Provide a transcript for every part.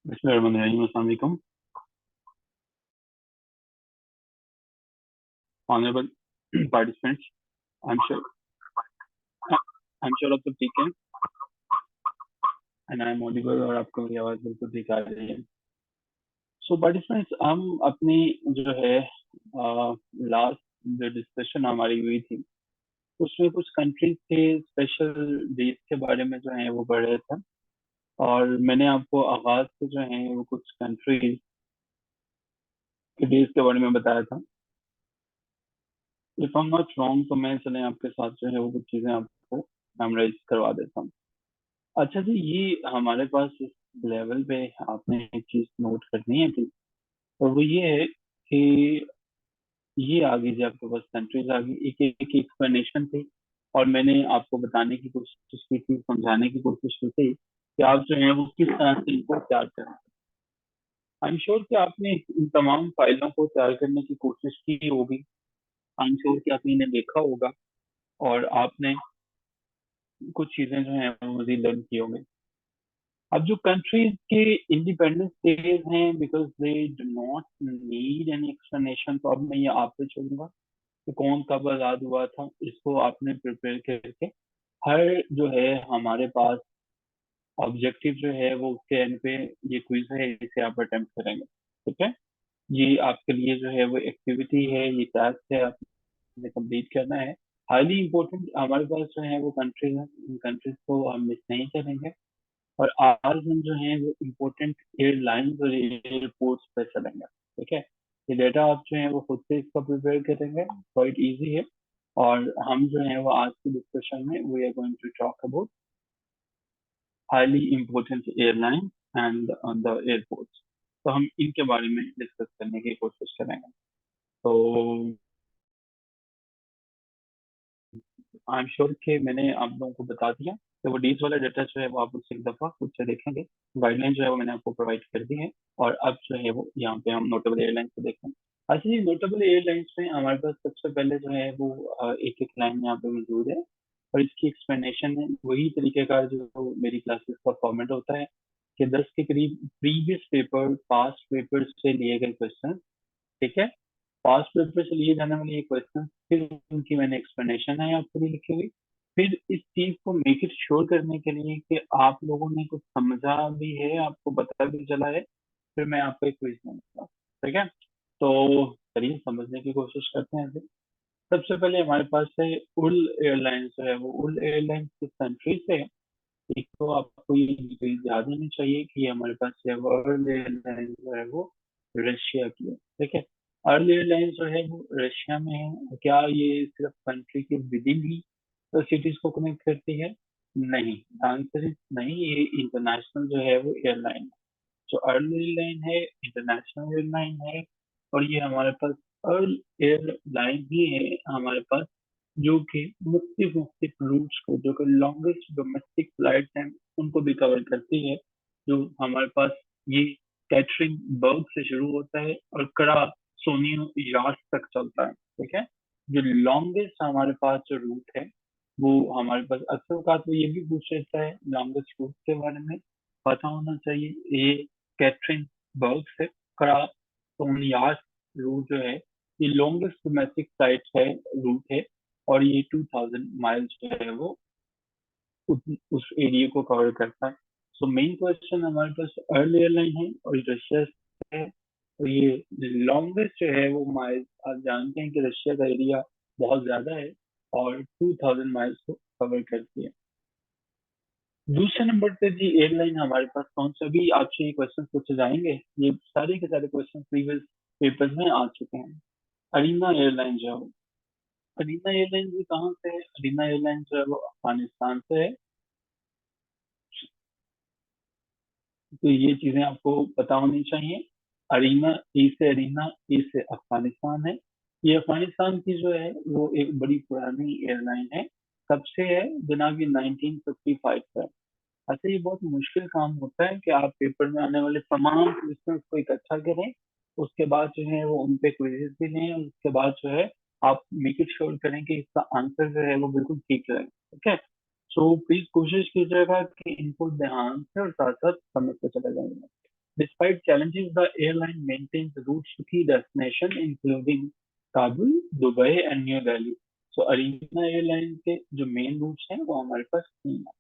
Bismillahirrahmanirrahim. Assalamu alaikum. Honorable participants, I'm sure I'm sure आप सब ठीक हैं and I'm audible और आपको मेरी आवाज़ बिल्कुल ठीक आ रही है. So participants, हम अपनी जो है लास्ट जो डिस्कशन हमारी हुई थी उसमें कुछ कंट्रीज के स्पेशल डेज के बारे में जो है वो पढ़ रहे थे और मैंने आपको आगाज से जो है वो कुछ कंट्रीज के डेज के बारे में बताया था. If I am not wrong तो मैं चले आपके साथ जो है वो कुछ चीजें आपको मेमोराइज करवा देता हूँ. अच्छा जी, ये हमारे पास इस लेवल पे आपने एक चीज नोट करनी है प्लीज, और वो ये है कि ये आ गई जी आपके पास कंट्रीज आ गई, एक एक एक्सप्लेनेशन थी और मैंने आपको बताने की कोशिश की थी, समझाने की कोशिश की थी कि आप जो है वो किस तरह से इनको तैयार करें. आई एम श्योर कि आपने इन तमाम फाइलों को तैयार करने की कोशिश की होगी. आई एम श्योर कि आपने इन्हें देखा होगा और आपने कुछ चीजें जो है वो मजीद लर्न की होंगी. अब जो कंट्रीज के इंडिपेंडेंस डेज हैं, because they do not need any explanation, तो अब मैं ये आप पे छोड़ूंगा कि कौन कब आजाद हुआ था, इसको आपने प्रिपेयर करके हर जो है हमारे पास ऑब्जेक्टिव जो है वो उसके एंड पे ये क्विज है, इसे आप अटेम्प्ट करेंगे. ठीक है, ये आपके लिए जो है वो एक्टिविटी है, ये टास्क है, आपने कंप्लीट करना है. हाईली इंपॉर्टेंट हमारे पास जो है वो कंट्रीज है, इन कंट्रीज को हम मिस नहीं करेंगे. और आज हम जो है वो इम्पोर्टेंट एयरलाइंस और एयरपोर्ट्स पे चलेंगे. ठीक है, ये डेटा आप जो है वो खुद से इसका प्रिपेयर करेंगे, क्वाइट इजी है. और हम जो है वो आज की डिस्कशन में we are going to talk about highly important airline and the airports. तो हम इनके बारे में डिस्कस करने की कोशिश करेंगे. तो आई एम श्योर कि मैंने आप लोगों को बता दिया. तो वो डीज वाला डेटा जो है वो आप उससे एक दफा खुद से देखेंगे. गाइडलाइन जो है वो मैंने आपको प्रोवाइड कर दी है. और अब जो है वो यहाँ पे हम नोटेबल एयरलाइंस को देखते हैं. अच्छा, ये नोटेबल एयरलाइंस में हमारे पास सबसे पहले जो है वो एक एक लाइन यहाँ पे मौजूद है और इसकी एक्सप्लेनेशन है वही तरीके का जो मेरी क्लासेस का फॉर्मेट होता है कि 10 के करीब प्रीवियस पेपर पास्ट पेपर से लिए गए क्वेश्चन. ठीक है, पास्ट पेपर से लिए जाने वाले ये क्वेश्चन, फिर उनकी मैंने एक्सप्लेनेशन है आपके लिए लिखी हुई. फिर इस चीज को मेक इट श्योर करने के लिए कि आप लोगों ने कुछ समझा भी है, आपको पता भी चला है, फिर मैं आपको एक क्विज दूंगा. ठीक है, तो चलिए समझने की कोशिश करते हैं. फिर सबसे पहले हमारे पास है उल एयरलाइंस जो है वो उल एयरलाइंस किस कंट्री से है. एक तो आपको ये डिटेल याद होनी चाहिए कि हमारे पास जो है वर्ल्ड एयरलाइंस जो है वो रशिया की है. ठीक है, अर्ल एयरलाइंस जो है वो रशिया में है. क्या ये सिर्फ कंट्री के विद इन ही सिटीज को कनेक्ट करती है? नहीं, आंसर इज नहीं, ये इंटरनेशनल जो है वो एयरलाइन है. जो अर्ल एयरलाइन है इंटरनेशनल एयरलाइन है. और ये हमारे पास अर्ल एयरलाइन ही है हमारे पास जो कि मुख्तलिफ मुख्तलिफ रूट्स को, जो कि लॉन्गेस्ट डोमेस्टिक फ्लाइट हैं उनको भी कवर करती है. जो हमारे पास ये कैटरिंग बर्ग से शुरू होता है और करा सोनियो यार्ड तक चलता है. ठीक है, जो लॉन्गेस्ट हमारे पास जो रूट है वो हमारे पास अक्सर का तो ये भी पूछ लेता है लॉन्गेस्ट रूट के बारे में पता होना चाहिए. ये कैटरिंग बर्ग से करा सोनियार्ड रूट जो है ये लॉन्गेस्ट डोमेस्टिक फ्लाइट है, रूट है. और ये 2000 माइल्स जो है वो उस एरिया को कवर करता है. सो मेन क्वेश्चन हमारे पास अर्ल एयरलाइन है और रशिया से है. तो ये लॉन्गेस्ट जो है वो माइल्स, आप जानते हैं कि रशिया का एरिया बहुत ज्यादा है और 2000 माइल्स को कवर करती है. दूसरे नंबर पे जी एयरलाइन हमारे पास कौन सा, भी आपसे ये क्वेश्चन पूछे जाएंगे, ये सारे के सारे क्वेश्चन प्रीवियस पेपर्स में आ चुके हैं. अरीना एयरलाइन जो है वो, अरीना एयरलाइन भी कहाँ से है? अरीना एयरलाइन जो है वो अफगानिस्तान से है. तो ये चीजें आपको पता होनी चाहिए. अरीना, ई से अरीना, ई से अफगानिस्तान है. ये अफगानिस्तान की जो है वो एक बड़ी पुरानी एयरलाइन है. कब से है जनाब? ये 1955 का है. अच्छा, ये बहुत मुश्किल काम होता है कि आप पेपर में आने वाले तमाम क्वेश्चंस को इकट्ठा करें, उसके बाद जो है वो उन पे क्विजेस भी लें और उसके बाद जो है आप मेक इट श्योर करें कि इसका आंसर जो है वो बिल्कुल ठीक रहे. ठीक है, सो प्लीज कोशिश कीजिएगा कि इनको ध्यान से और साथ साथ समझते चले जाएंगे. Despite challenges, the airline maintains routes to key destinations including Kabul, Dubai and New Delhi. So Ariana airline के जो मेन रूट्स हैं वो हमारे पास 3 है।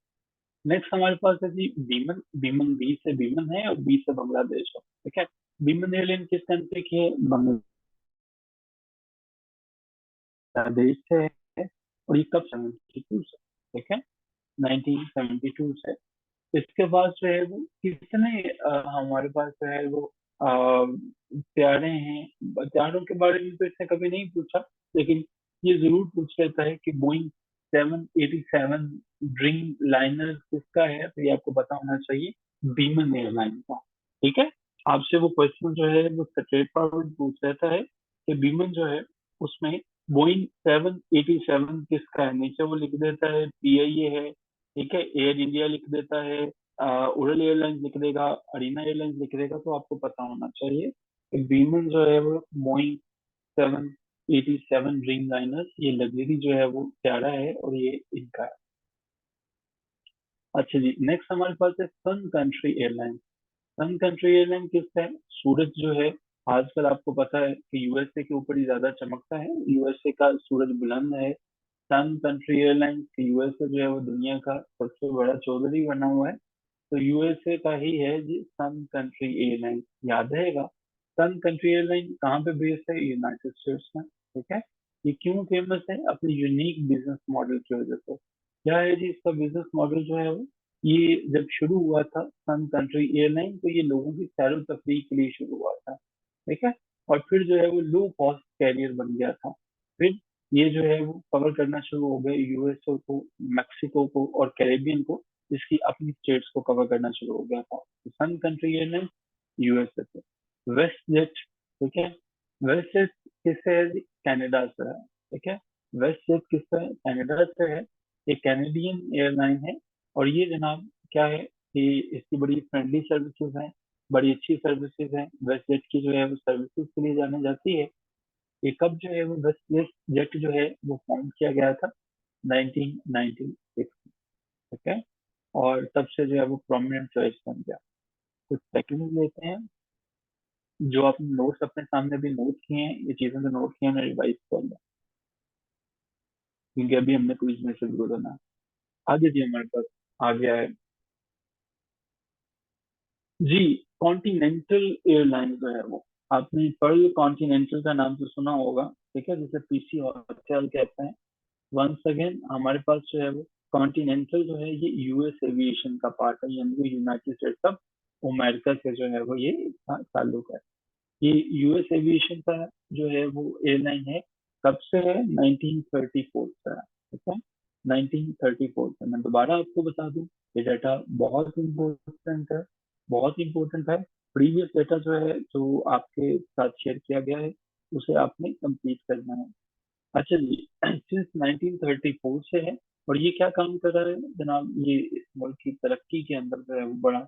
नेक्स्ट हमारे पास है जी बीमन। बीमन बी से बीमन है और बी से बांग्लादेश है। ठीक है। बीमन एयरलाइन किस कंट्री की है? बांग्लादेश से है। और ये कब 72 से, ठीक है, 1972 से। इसके बाद जो है वो कितने हमारे पास जो है वो प्यारे हैं। प्यारों के बारे में तो इसने कभी नहीं पूछा, लेकिन ये जरूर पूछ लेता है कि बोइंग 787 ड्रीम लाइनर किसका है, तो ये आपको पता होना चाहिए, बीमन एयरलाइन का। ठीक है। आपसे वो क्वेश्चन जो है वो स्ट्रेट फॉरवर्ड पूछ लेता है कि बीमन जो है उसमें बोइंग 787 किसका है। नीचे वो लिख देता है पीआईए है, ठीक है, एयर इंडिया लिख देता है, उड़ल एयरलाइंस लिख देगा, अरीना एयरलाइंस लिख देगा। तो आपको पता होना चाहिए कि बीमन जो है वो बोइंग 787 ड्रीम लाइनर, ये लग्जरी जो है वो प्यारा है और ये इनका है। अच्छा जी, नेक्स्ट हमारे पास है सन कंट्री एयरलाइन। सन कंट्री एयरलाइन किसका है? सूरज जो है आजकल आपको पता है कि यूएसए के ऊपर ही ज्यादा चमकता है, यूएसए का सूरज बुलंद है। सन कंट्री एयरलाइन, यूएसए जो है वो दुनिया का सबसे बड़ा चौधरी बना हुआ है, तो यूएसए का ही है जी सन कंट्री एयरलाइन, याद रहेगा। सन कंट्री एयरलाइन कहाँ पे बेस्ड है? यूनाइटेड स्टेट्स में। ठीक है। ये क्यों फेमस है? अपनी यूनिक बिजनेस मॉडल की वजह से। क्या है जी इसका बिजनेस मॉडल जो है वो, ये जब शुरू हुआ था सन कंट्री एयरलाइन, तो ये लोगों की सैरो तफरीह के लिए शुरू हुआ था। ठीक है। और फिर जो है वो लो कॉस्ट कैरियर बन गया था। फिर ये जो है वो कवर करना शुरू हो गए यूएसए को, मैक्सिको को और कैरेबियन को, इसकी अपनी स्टेट्स को कवर करना शुरू हो गया था। सन कंट्री एयरलाइन यूएसए से। वेस्ट जेट, ठीक है, वेस्ट जेट किससे है जी? कनाडा से है। ठीक है। वेस्ट जेट किससे है? कनाडा से है। ये कैनेडियन एयरलाइन है। और ये जनाब क्या है कि इसकी बड़ी फ्रेंडली सर्विसेज हैं, बड़ी अच्छी सर्विसेज हैं। वेस्ट जेट की जो है वो सर्विसेज के लिए जानी जाती है। ये कब जो है वो वेस्ट जेट जेट जो है वो फॉर्म किया गया था? 1996। ठीक है। और तब से जो है वो प्रोमिनेंट चॉइस बन गया। कुछ सेकंड लेते हैं, जो आपने नोट्स अपने सामने भी नोट किए हैं, ये चीजें तो नोट किए हैं, रिवाइज कर लें, क्योंकि अभी हमने क्विज में से जरूर होना। आगे जी हमारे पास आ गया है जी कॉन्टिनेंटल एयरलाइन जो है वो, आपने पर्ल कॉन्टिनेंटल का नाम तो सुना होगा। ठीक है, जिसे पीसी होटल कहते हैं। वंस अगेन हमारे पास जो है वो कॉन्टिनेंटल जो है ये यूएस एविएशन का पार्ट है, यानी यूनाइटेड स्टेट्स ऑफ अमेरिका से जो है वो ये ताल्लुक है। ये यूएस एविएशन का जो है वो एयरलाइन है। कब से है? 1934 से है। ठीक है, 1934 से। मैं दोबारा आपको बता दूं, ये डाटा बहुत इंपॉर्टेंट है, बहुत इंपॉर्टेंट है। प्रीवियस डाटा जो है जो आपके साथ शेयर किया गया है उसे आपने कंप्लीट करना है। अच्छा जी, सिंस 1934 से है। और ये क्या काम कर रहा है जनाब? ये इस मुल्क की तरक्की के अंदर जो है वो बड़ा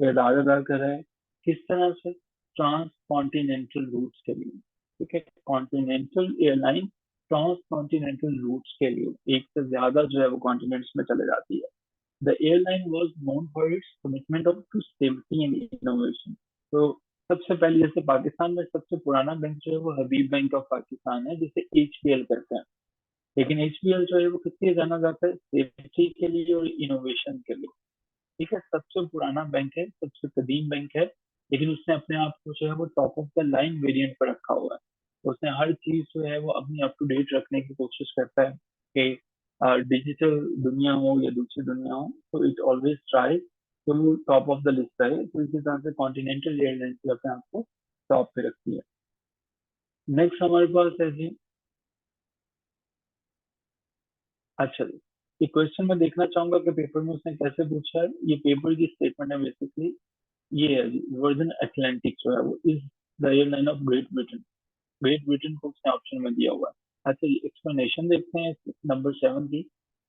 किरदार अदा कर रहा है। किस तरह से? ट्रांस कॉन्टिनेंटल रूट्स के लिए। ठीक है, continental airline trans continental routes के लिए एक से ज्यादा जो है वो कॉन्टिनेंट्स में चले जाती है। The airline was known for its commitment of to safety and innovation. तो सबसे पहले जैसे पाकिस्तान में सबसे पुराना बैंक जो है वो हबीब बैंक ऑफ पाकिस्तान है, जिसे एचपीएल कहते हैं। लेकिन एचपीएल जो है वो किस लिए जाना जाता है? सेफ्टी के लिए और इनोवेशन के लिए। ठीक है, सबसे पुराना बैंक है, सबसे कदीम बैंक है, लेकिन उसने अपने आप को जो है वो top of the line variant पर रखा हुआ है। उसने हर चीज जो है वो अपनी अप टू डेट रखने की कोशिश करता है कि डिजिटल दुनिया हो या दूसरी दुनिया हो, तो it always try to top of the list रहे। तो इसी तरह से कॉन्टिनेंटल एयरलाइंस भी अपने आप को टॉप पे रखती है। नेक्स्ट हमारे पास है जी, अच्छा जी, ये क्वेश्चन मैं देखना चाहूंगा कि पेपर में उसने कैसे पूछा है। ये पेपर की स्टेटमेंट है बेसिकली, ये है जी, वर्जन अटलांटिक जो है वो is the airline of great Britain. Great Britain को उसने ऑप्शन में दिया हुआ है। अच्छा ये एक्सप्लेनेशन देखते हैं नंबर 7 की।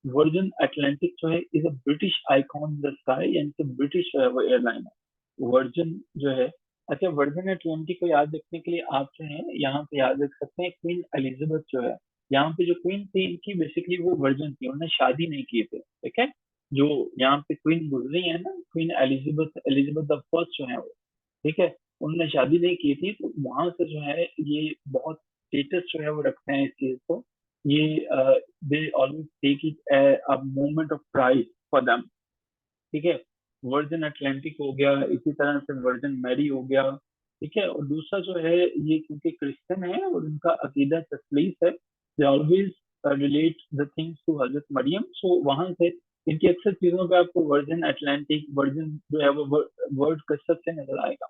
वर्जन अटलांटिक जो है is a British icon in the sky, यानी कि ब्रिटिश जो है वो एयरलाइन है। वर्जन जो है, अच्छा वर्जन अटलांटिक को याद रखने के लिए आप जो है यहाँ पे याद रख सकते हैं क्वीन एलिजाबेथ जो है, यहाँ पे जो क्वीन थी इनकी बेसिकली वो वर्जन थी, उन्होंने शादी नहीं की थी। ठीक है, जो यहाँ पे क्वीन गुजरी है ना, queen Elizabeth, Elizabeth the first जो है ठीक है, उन्होंने शादी नहीं की थी, तो वहां से जो है ये बहुत स्टेटस जो है वो रखते हैं इस चीज को। ये they always take it a moment of pride for them. ठीक है, वर्जिन अटलांटिक हो गया, इसी तरह से वर्जिन मैरी हो गया। ठीक है, और दूसरा जो है ये क्योंकि क्रिश्चियन है और उनका अकीदा तस्लीस है, they always relate the things to हजरत मरियम, सो वहां से इनकी अक्सर चीजों पे आपको वर्जिन अटलांटिक, वर्जिन जो है वो वर्ड कसरत से नजर आएगा।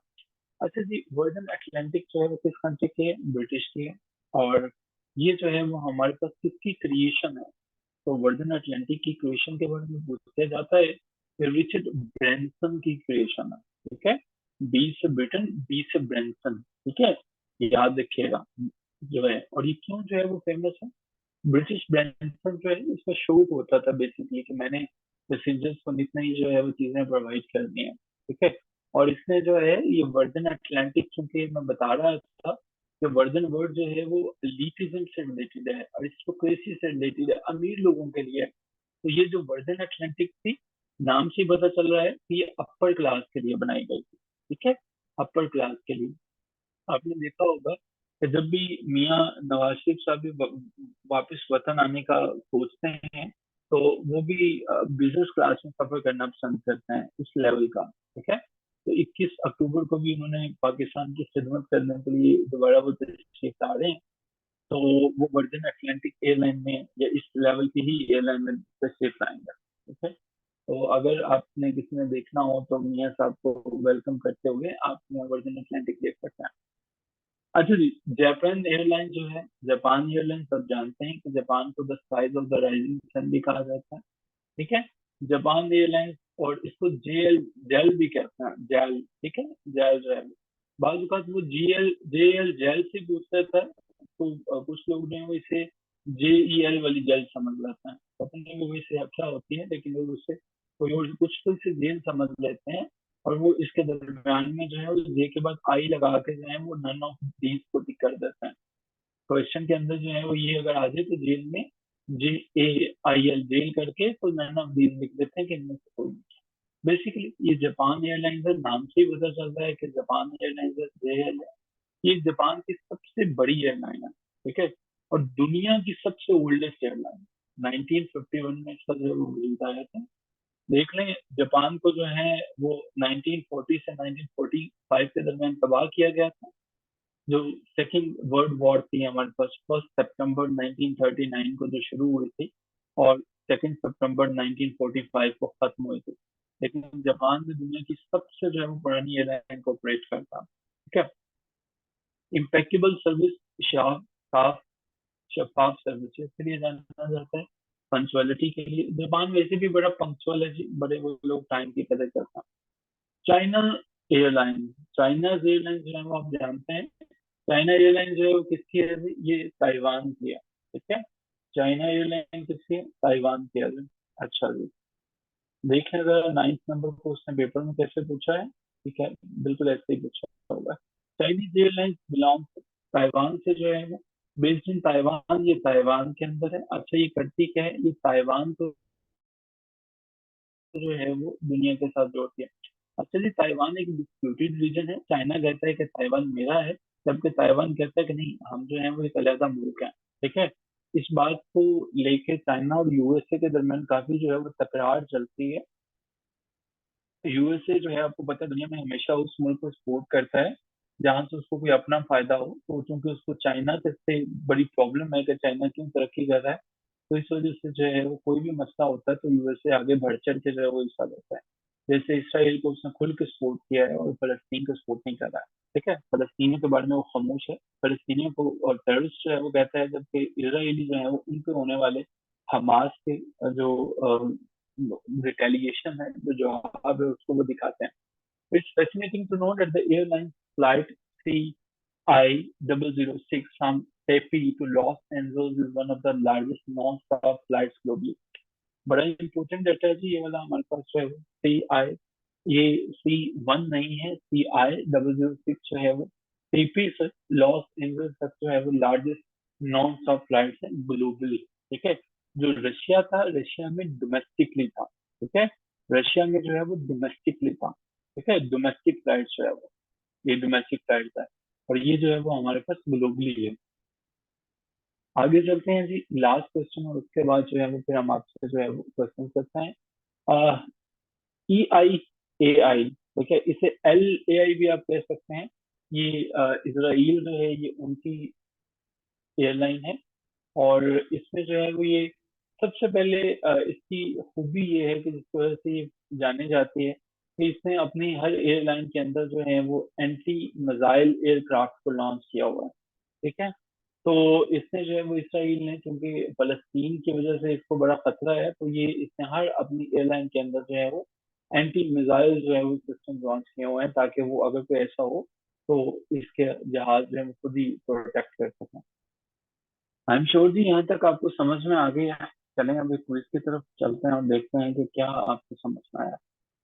अच्छा जी, वर्जिन अटलांटिक जो है वो किस कंट्री की है? ब्रिटिश की है। और ये जो है वो हमारे पास किसकी क्रिएशन है? तो वर्जिन अटलांटिक की क्रिएशन के बारे में पूछा जाता है, रिचर्ड ब्रैनसन की क्रिएशन है। ठीक है, बी से ब्रिटेन, बी से ब्रैनसन। ठीक है, याद रखिएगा जो है। और ये क्यों जो है वो फेमस है? ब्रिटिश ब्रैनसन जो है इसका शौक होता था बेसिकली कि मैंने पैसेंजर्स को इतना ही जो है वो चीजें प्रोवाइड करनी है। ठीक है, और इसने जो है ये वर्जिन अटलांटिक, चूंकि मैं बता रहा था कि वर्जिन वर्ड जो है वो लीफिज्म से रिलेटेड है, अरिस्टोक्रेसी से रिलेटेड है, अमीर लोगों के लिए है। तो ये जो वर्जिन अटलांटिक थी, नाम से ही पता चल रहा है कि ये अपर क्लास के लिए बनाई गई थी। ठीक है, अपर क्लास के लिए। आपने देखा होगा कि जब भी मियाँ नवाज शरीफ साहब भी वापस वतन आने का सोचते हैं, तो वो भी बिजनेस क्लास में सफर करना पसंद करते हैं, इस लेवल का। ठीक है, तो 21 अक्टूबर को भी उन्होंने पाकिस्तान की खिदमत करने के लिए दोबारा वो तशरीफ ला रहे हैं। तो वो वर्जिन अटलांटिक एयरलाइन में या इस लेवल की ही एयरलाइन में तशरीफ लाएंगे। ठीक है, तो अगर आपने किसी ने देखना हो तो मियाँ साहब को वेलकम करते हुए आप वर्जिन अटलांटिक देख सकते हैं। अच्छा जी, जापान एयरलाइन जो है, जापान एयरलाइन सब जानते हैं कि जापान को the skies of the rising sun भी कहा जाता है। ठीक है, जापान एयरलाइंस, और इसको जेएल, जेल भी कहते हैं, जेल। ठीक है, जेल जो है बाद वो जीएल जेएल जेल से पूछता था, तो कुछ लोग जो है वो इसे जेईएल वाली जेल समझ लेते हैं, पता नहीं वो वैसे क्या होती है, लेकिन लोग उससे कोई और कुछ तो इसे जेल समझ लेते हैं। और वो इसके दरम्यान में जो है वो जे के बाद आई लगा के जो है वो नन ऑफ दीज को टिक कर देते हैं। क्वेश्चन के अंदर जो है वो ये अगर आ जाए तो जेल में JAIL जेल करके तो नन ऑफ दीज लिख देते हैं कि इनमें से कोई नहीं। बेसिकली ये जापान एयरलाइंस है, नाम से ही पता चल रहा है कि जापान एयरलाइंस JAL है। ये जापान की सबसे बड़ी एयरलाइन है। ठीक है, और दुनिया की सबसे ओल्डेस्ट एयरलाइन, 1951 में इसका जो है वो वजूद आया था। देख लें, जापान को जो है वो 1940 से 1945 के दरमियान तबाह किया गया था। जो सेकेंड वर्ल्ड वॉर थी हमारे पास, 1 सितंबर 1939 को जो शुरू हुई थी, और 2 सितंबर 1945 को खत्म हुई थी। लेकिन जापान में दुनिया की सबसे जो है वो पुरानी एयरलाइन को ऑपरेट करता। ठीक है, इम्पेक्केबल सर्विस, साफ शफाफ सर्विसेज के लिए जाना जाता है, पंक्चुअलिटी के लिए। जापान वैसे भी बड़ा पंक्चुअल है जी, बड़े वो लोग टाइम की कदर करते हैं। चाइना एयरलाइन, चाइना एयरलाइन जो है वो आप जानते हैं, चाइना एयरलाइन जो है वो किसकी है? ये ताइवान की है। ठीक है, चाइना एयरलाइन किसकी है? ताइवान की है। अच्छा जी, देखें अगर 9th नंबर को उसने पेपर में कैसे पूछा है। ठीक है, बिल्कुल ऐसे ही पूछा होगा। चाइनीज एयरलाइंस बिलोंग ताइवान से जो है बेस्ड इन ताइवान, ये ताइवान के अंदर है। अच्छा, ये करती क्या है? ये ताइवान को जो है वो दुनिया के साथ जोड़ती है। अच्छा जी, ताइवान एक डिस्प्यूटेड रीजन है, चाइना कहता है कि ताइवान मेरा है, जबकि ताइवान कहता है कि नहीं, हम जो है वो एक अलग मुल्क है। ठीक है, इस बात को लेके चाइना और यूएसए के दरमियान काफी जो है वो तकरार चलती है। यूएसए जो है आपको पता है दुनिया में हमेशा उस मुल्क को सपोर्ट करता है जहां से उसको कोई अपना फायदा हो, तो क्योंकि उसको चाइना से बड़ी प्रॉब्लम है कि चाइना क्यों तरक्की कर रहा है, तो इस वजह से जो है वो कोई भी मसला होता है तो यूएसए आगे बढ़ चढ़ के जो है वो हिस्सा लेता है। जैसे इसराइल को उसने खुल के सपोर्ट किया है और फलस्तीन को सपोर्ट नहीं कर रहा है। ठीक है, फलस्तीनियों के बारे में वो खामोश है, फलस्तीनियों को और टेररिस्ट जो है वो कहता है, जबकि इसराइली जो है वो उन पे होने वाले हमास के जो रिटेलिएशन है, जो जवाब है उसको वो दिखाते हैं। It's fascinating to know that the airline flight CI006 from Taipei to Los Angeles is one of the largest non-stop flights globally. बड़ा इंपॉर्टेंट डाटा है जी, ये वाला हमारे पास जो है सी आई, ये C1 नहीं है, CI006 जो है वो टीपी से लॉस एंजल्स तक जो है वो लार्जेस्ट नॉन स्टॉप फ्लाइट है ग्लोबली। ठीक है, जो रशिया था, रशिया में डोमेस्टिकली था। ठीक है, रशिया में जो है वो डोमेस्टिकली था। ठीक है, डोमेस्टिक फ्लाइट जो है वो। ये डोमेस्टिक फ्लाइट है, और ये जो है वो हमारे पास ग्लोबली है। आगे चलते हैं जी, लास्ट क्वेश्चन, और उसके बाद जो है वो फिर हम आपसे जो है वो क्वेश्चन करते हैं। EIAI, ठीक है, इसे LAI भी आप कह सकते हैं। ये इसराइल जो है ये उनकी एयरलाइन है, और इसमें जो है वो ये सबसे पहले इसकी खूबी ये है कि जिसकी वजह से ये जाने जाती है कि इसने अपनी हर एयरलाइन के अंदर जो है वो एंटी मिसाइल एयरक्राफ्ट को लॉन्च किया हुआ है। ठीक है, तो इसने जो है वो इसराइल ने, क्योंकि फलस्तीन की वजह से इसको बड़ा खतरा है, तो ये इसने हर अपनी एयरलाइन के अंदर जो है वो एंटी मिसाइल जो है वो सिस्टम लॉन्च किए हुए हैं, ताकि वो अगर कोई ऐसा हो तो इसके जहाज जो है वो खुद ही प्रोटेक्ट कर सकें। आई एम श्योर जी, यहाँ तक आपको समझ में आ गया है। चलें अभी क्विज की तरफ चलते हैं और देखते हैं कि क्या आपको समझ में आया।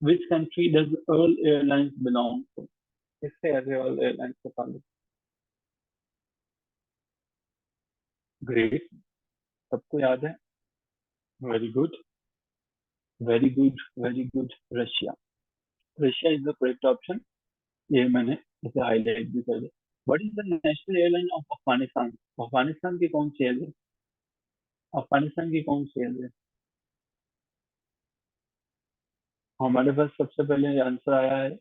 Which country does all airlines belong to? किससे ऐसे ऑल एयरलाइंस का ताल्लुक? ग्रेट, सबको याद है। Very good, very good, very good. Russia, Russia is the correct option. ये मैंने इसे हाईलाइट भी कर दिया। What is the national airline of Afghanistan? Afghanistan की कौन सी एयरलाइन? अफगानिस्तान की कौन सी एयरलाइन? हमारे पास सबसे पहले आंसर आया है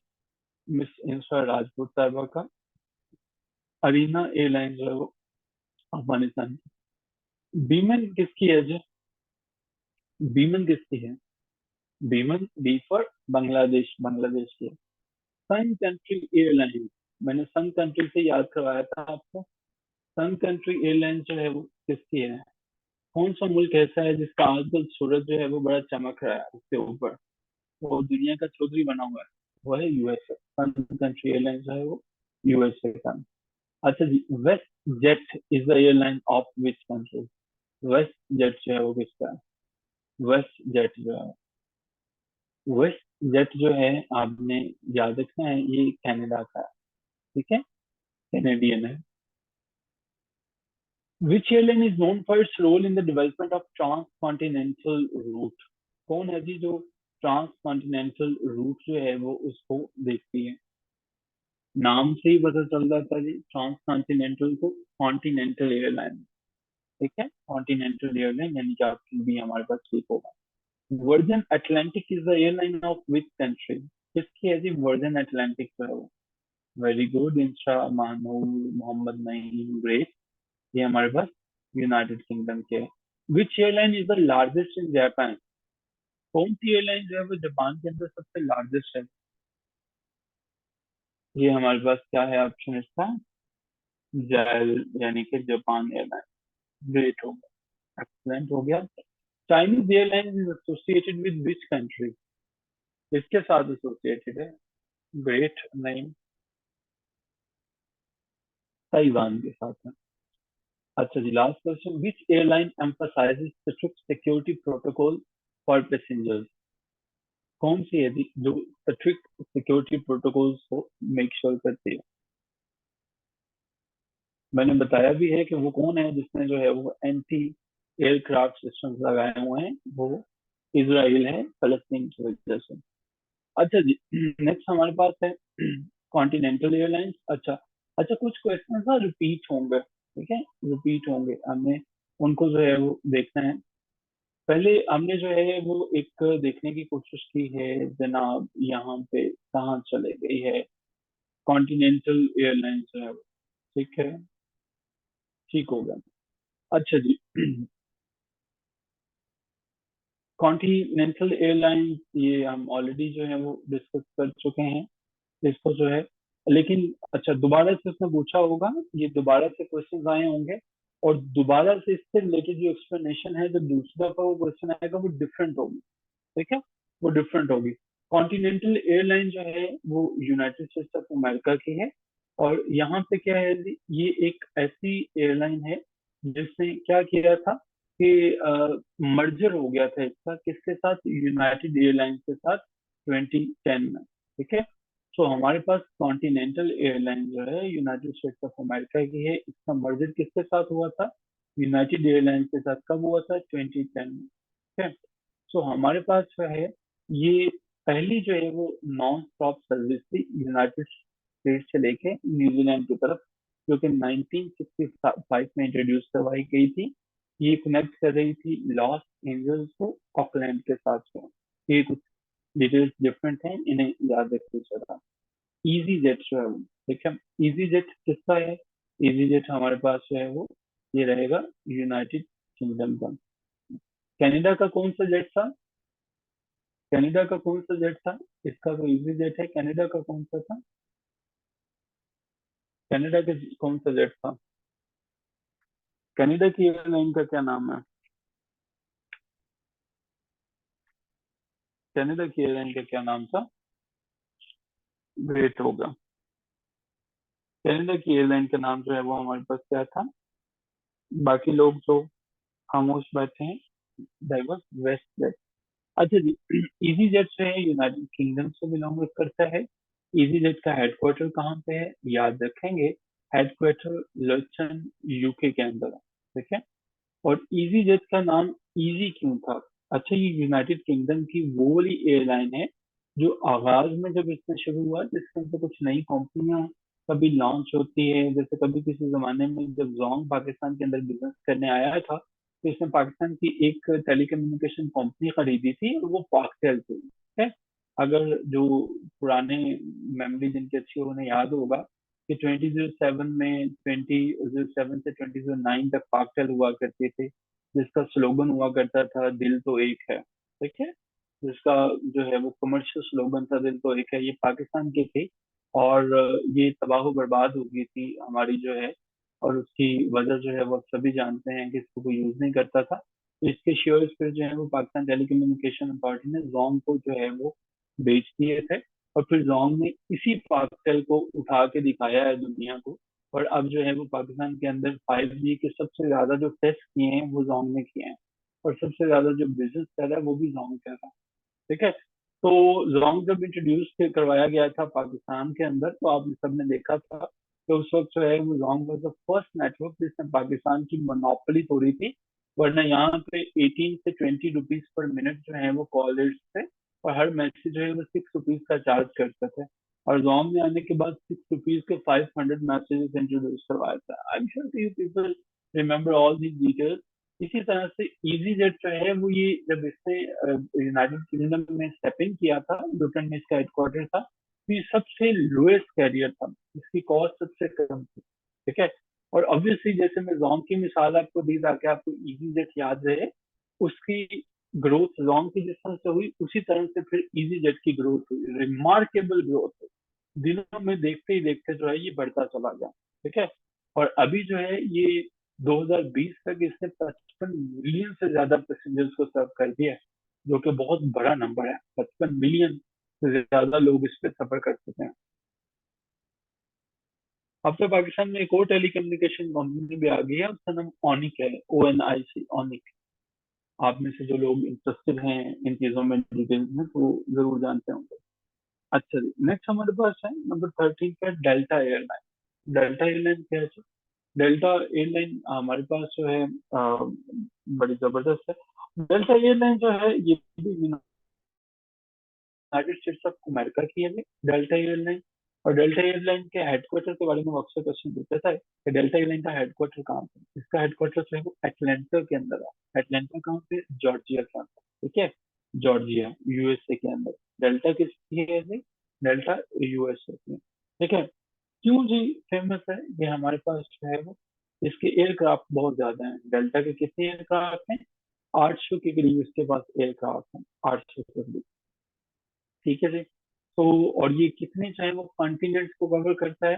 मिस इंस्टा राजपूत साहिबा का। अरीना एयरलाइन जो है वो अफगानिस्तान की। बीमन किसकी है जी? बीमन किसकी है? बीमन, बी फॉर बांग्लादेश, बांग्लादेश की है। सन कंट्री एयरलाइन, मैंने सन कंट्री से याद करवाया था आपको। सन कंट्री एयरलाइन जो है वो किसकी है? कौन सा मुल्क ऐसा है जिसका आजकल सूरज जो है वो बड़ा चमक रहा है उसके ऊपर, वो दुनिया का चौधरी बना हुआ है? वो है यूएसए। सन कंट्री एयरलाइन जो है वो यूएसए का। अच्छा जी, WestJet is the airline of which country? WestJet जो है वो किसका है? वेस्ट जेट जो है, वेस्ट जेट जो है, आपने याद रखना है, ये कनाडा का है। ठीक है, कैनेडियन है। Which airline is known for its role in the development of transcontinental route? कौन है जी जो ट्रांस कॉन्टिनेंटल रूट जो है वो उसको देखती है? नाम से ही पता चल जाता है जी, ट्रांस कॉन्टिनेंटल को कॉन्टिनेंटल एयरलाइन। ठीक है, कॉन्टिनेंटल एयरलाइन, यानी कि ऑप्शन बी हमारे पास ठीक होगा। Virgin Atlantic is the airline of which country? किसकी है जी वर्जन अटलांटिक जो है वो? Very good, Insha Manoor Mohammad Naeem, great. ये हमारे पास यूनाइटेड किंगडम के है। Which airline is the largest in Japan? कौन सी एयरलाइन जो है वो जापान के अंदर सबसे लार्जेस्ट है? ये हमारे पास क्या है ऑप्शन इसका? जैल, यानी कि जापान एयरलाइन। ग्रेट हो गया, एक्सलेंट हो गया। Chinese airline is associated with which country? इसके साथ एसोसिएटेड है? ग्रेट, नहीं, ताइवान के साथ है। अच्छा जी, last question, which airline emphasises strict security protocol for passengers? कौन सी है जी जो स्ट्रिक्ट सिक्योरिटी प्रोटोकॉल्स को मेक श्योर करती है? मैंने बताया भी है कि वो कौन है जिसने जो है वो एंटी एयरक्राफ्ट सिस्टम्स लगाए हुए हैं, वो इसराइल है, फलस्तीन की वजह से। अच्छा जी, नेक्स्ट हमारे पास है कॉन्टिनेंटल एयरलाइंस। अच्छा, अच्छा, कुछ क्वेश्चन ना रिपीट होंगे, ठीक है, रिपीट होंगे, हमने उनको जो है वो देखना है। पहले हमने जो है वो एक देखने की कोशिश की है जनाब, यहाँ पे कहाँ चले गई है कॉन्टिनेंटल एयरलाइंस जो है वो। ठीक है, ठीक हो गया। अच्छा जी, कॉन्टिनेंटल एयरलाइंस ये हम ऑलरेडी जो है वो डिस्कस कर चुके हैं इसको जो है, लेकिन अच्छा दोबारा से उसने पूछा होगा, ये दोबारा से क्वेश्चन आए होंगे, और दोबारा से इससे रिलेटेड जो एक्सप्लेनेशन है जो दूसरी दफा वो क्वेश्चन आएगा वो डिफरेंट होगी। ठीक है, वो डिफरेंट होगी। कॉन्टिनेंटल एयरलाइन जो है वो यूनाइटेड स्टेट्स ऑफ अमेरिका की है, और यहाँ पे क्या है जी, ये एक ऐसी एयरलाइन है जिसने क्या किया था कि मर्जर हो गया था इसका किसके साथ, यूनाइटेड एयरलाइंस के साथ 2010 में। ठीक है, तो हमारे पास कॉन्टिनेंटल एयरलाइन जो है यूनाइटेड स्टेट्स ऑफ अमेरिका की है, इसका मर्जर किसके साथ हुआ था? यूनाइटेड एयरलाइंस के साथ। कब हुआ था? 2010 में। ठीक है, तो हमारे पास जो है ये पहली जो है वो नॉन स्टॉप सर्विस थी यूनाइटेड स्टेट से लेके न्यूजीलैंड की तरफ, जो कि 1965 में इंट्रोड्यूस करवाई गई थी। ये कनेक्ट कर रही थी लॉस एंजल्स को ऑकलैंड के साथ में। ये कुछ डिटेल्स डिफरेंट हैं, इन्हें याद रखिए जरा। इजी जेट जो है वो, देखिए इजी जेट किसका है? इजी जेट हमारे पास जो है वो ये रहेगा यूनाइटेड किंगडम का। कनाडा का कौन सा जेट था? कनाडा का कौन सा जेट था? इसका तो इजी जेट है। कनाडा का कौन सा था? कनाडा का कौन सा जेट था? कनाडा की एयरलाइन का क्या नाम है? कनाडा की एयरलाइन का क्या नाम था? ग्रेट होगा। कनाडा की एयरलाइन का नाम जो है वो हमारे पास क्या था? बाकी लोग जो खामोश बैठे हैं, दैट वाज वेस्ट जेट। अच्छा जी, इजी जेट जो है यूनाइटेड किंगडम से बिलोंग करता है। इजी जेट का हेडक्वार्टर कहाँ पे है? याद रखेंगे, हेडक्वार्टर लचन यूके के अंदर है। ठीक है। और इजी जेट का नाम इजी क्यों था? अच्छा, ये यूनाइटेड किंगडम की वो वाली एयरलाइन है जो आगाज में जब इसमें शुरू हुआ, जिसके अंदर कुछ नई कंपनियां कभी लॉन्च होती है। जैसे कभी किसी जमाने में जब जोंग पाकिस्तान के अंदर बिजनेस करने आया था, तो इसने पाकिस्तान की एक टेलीकम्युनिकेशन कंपनी खरीदी थी, और वो पाकटेल थी। ठीक है। अगर जो पुराने मेमोरी जिनकी अच्छी हो, उन्हें याद होगा कि 2007 में 2007 से 2009 तक पाकटेल हुआ करते थे, जिसका स्लोगन हुआ करता था दिल तो एक है। ठीक है। जिसका जो है वो कमर्शियल स्लोगन था दिल तो एक है। ये पाकिस्तान के थे, और ये तबाह बर्बाद हो गई थी हमारी जो है, और उसकी वजह जो है वो सभी जानते हैं कि इसको कोई यूज नहीं करता था। तो इसके शेयर्स फिर जो है वो पाकिस्तान टेलीकम्युनिकेशन अथॉरिटी ने जोंग को जो है वो बेच दिए थे। और फिर जोंग ने इसी पाकसेल को उठा के दिखाया है दुनिया को। और अब जो है वो पाकिस्तान के अंदर 5G के सबसे ज्यादा जो टेस्ट किए हैं वो जोंग ने किए हैं, और सबसे ज्यादा जो बिजनेस कर रहा है वो भी जोंग कर रहा है। ठीक है। तो जोंग जब इंट्रोड्यूस करवाया गया था पाकिस्तान के अंदर, तो आप सबने देखा था कि उस वक्त जो है वो Jong was the first network जिसने पाकिस्तान की मोनोपोली तोड़ी थी। वरना यहाँ पे 18 से 20 रुपीज पर मिनट जो है वो कॉलर्स थे, और हर मैसेज जो है वो 6 रुपीज का चार्ज करते थे। और जोंग में आने के बाद 6 रुपीज के 500 मैसेजेस इंट्रोड्यूस करवाया था। आई am sure you people remember all these details. इसी तरह से इजी जेट जो है वो, ये जब इसने यूनाइटेड किंगडम में स्टेप इन किया था, लुटन में इसका हेडक्वार्टर था, तो ये सबसे लोएस्ट कैरियर था, इसकी कॉस्ट सबसे कम थी। ठीक है। और ऑब्वियसली जैसे मैं जोंग की मिसाल आपको दी ताकि आपको इजी जेट याद रहे, उसकी ग्रोथ जोंग की जिस तरह से हुई, उसी तरह से फिर इजी जेट की ग्रोथ हुई, रिमार्केबल ग्रोथ हुई। दिनों में देखते ही देखते जो है ये बढ़ता चला गया। ठीक है। और अभी जो है ये 2020 तक इसने 55 मिलियन से ज्यादा पैसेंजर्स को सर्व कर दिया है, जो कि बहुत बड़ा नंबर है। 55 मिलियन से ज्यादा लोग इस पे सफर कर चुके हैं। अब तो पाकिस्तान में एक और टेलीकम्युनिकेशन कंपनी भी आ गई है, उसका नाम ओनिक है, ONIC, ओनिक। आप में से जो लोग इंटरेस्टेड हैं इन चीजों में डिटेल में, तो जरूर जानते होंगे। अच्छा जी, नेक्स्ट हमारे पास है नंबर 13 पे डेल्टा एयरलाइन। डेल्टा एयरलाइन क्या है? डेल्टा एयरलाइन हमारे पास जो है बड़ी जबरदस्त है। डेल्टा एयरलाइन जो है ये भी यूनाइटेड स्टेट्स ऑफ अमेरिका की है डेल्टा एयरलाइन। और डेल्टा एयरलाइन के हेडक्वार्टर के बारे में वो अक्सर क्वेश्चन पूछता है कि डेल्टा एयरलाइन का हेडक्वार्टर कहाँ पे है? इसका हेडक्वार्टर जो है वो एटलांटा के अंदर है। एटलांटा कहाँ पे? जॉर्जिया के अंदर। ठीक है। जॉर्जिया, USA के अंदर। डेल्टा किसकी है जी? डेल्टा USA की। ठीक है। क्यों जी फेमस है? ये हमारे पास जो है वो इसके एयरक्राफ्ट बहुत ज्यादा हैं। डेल्टा के कितने एयरक्राफ्ट हैं? 800 के करीब इसके पास एयरक्राफ्ट हैं, 800 के करीब। ठीक है जी। तो और ये कितने चाहे वो कॉन्टिनेंट्स को कवर करता है?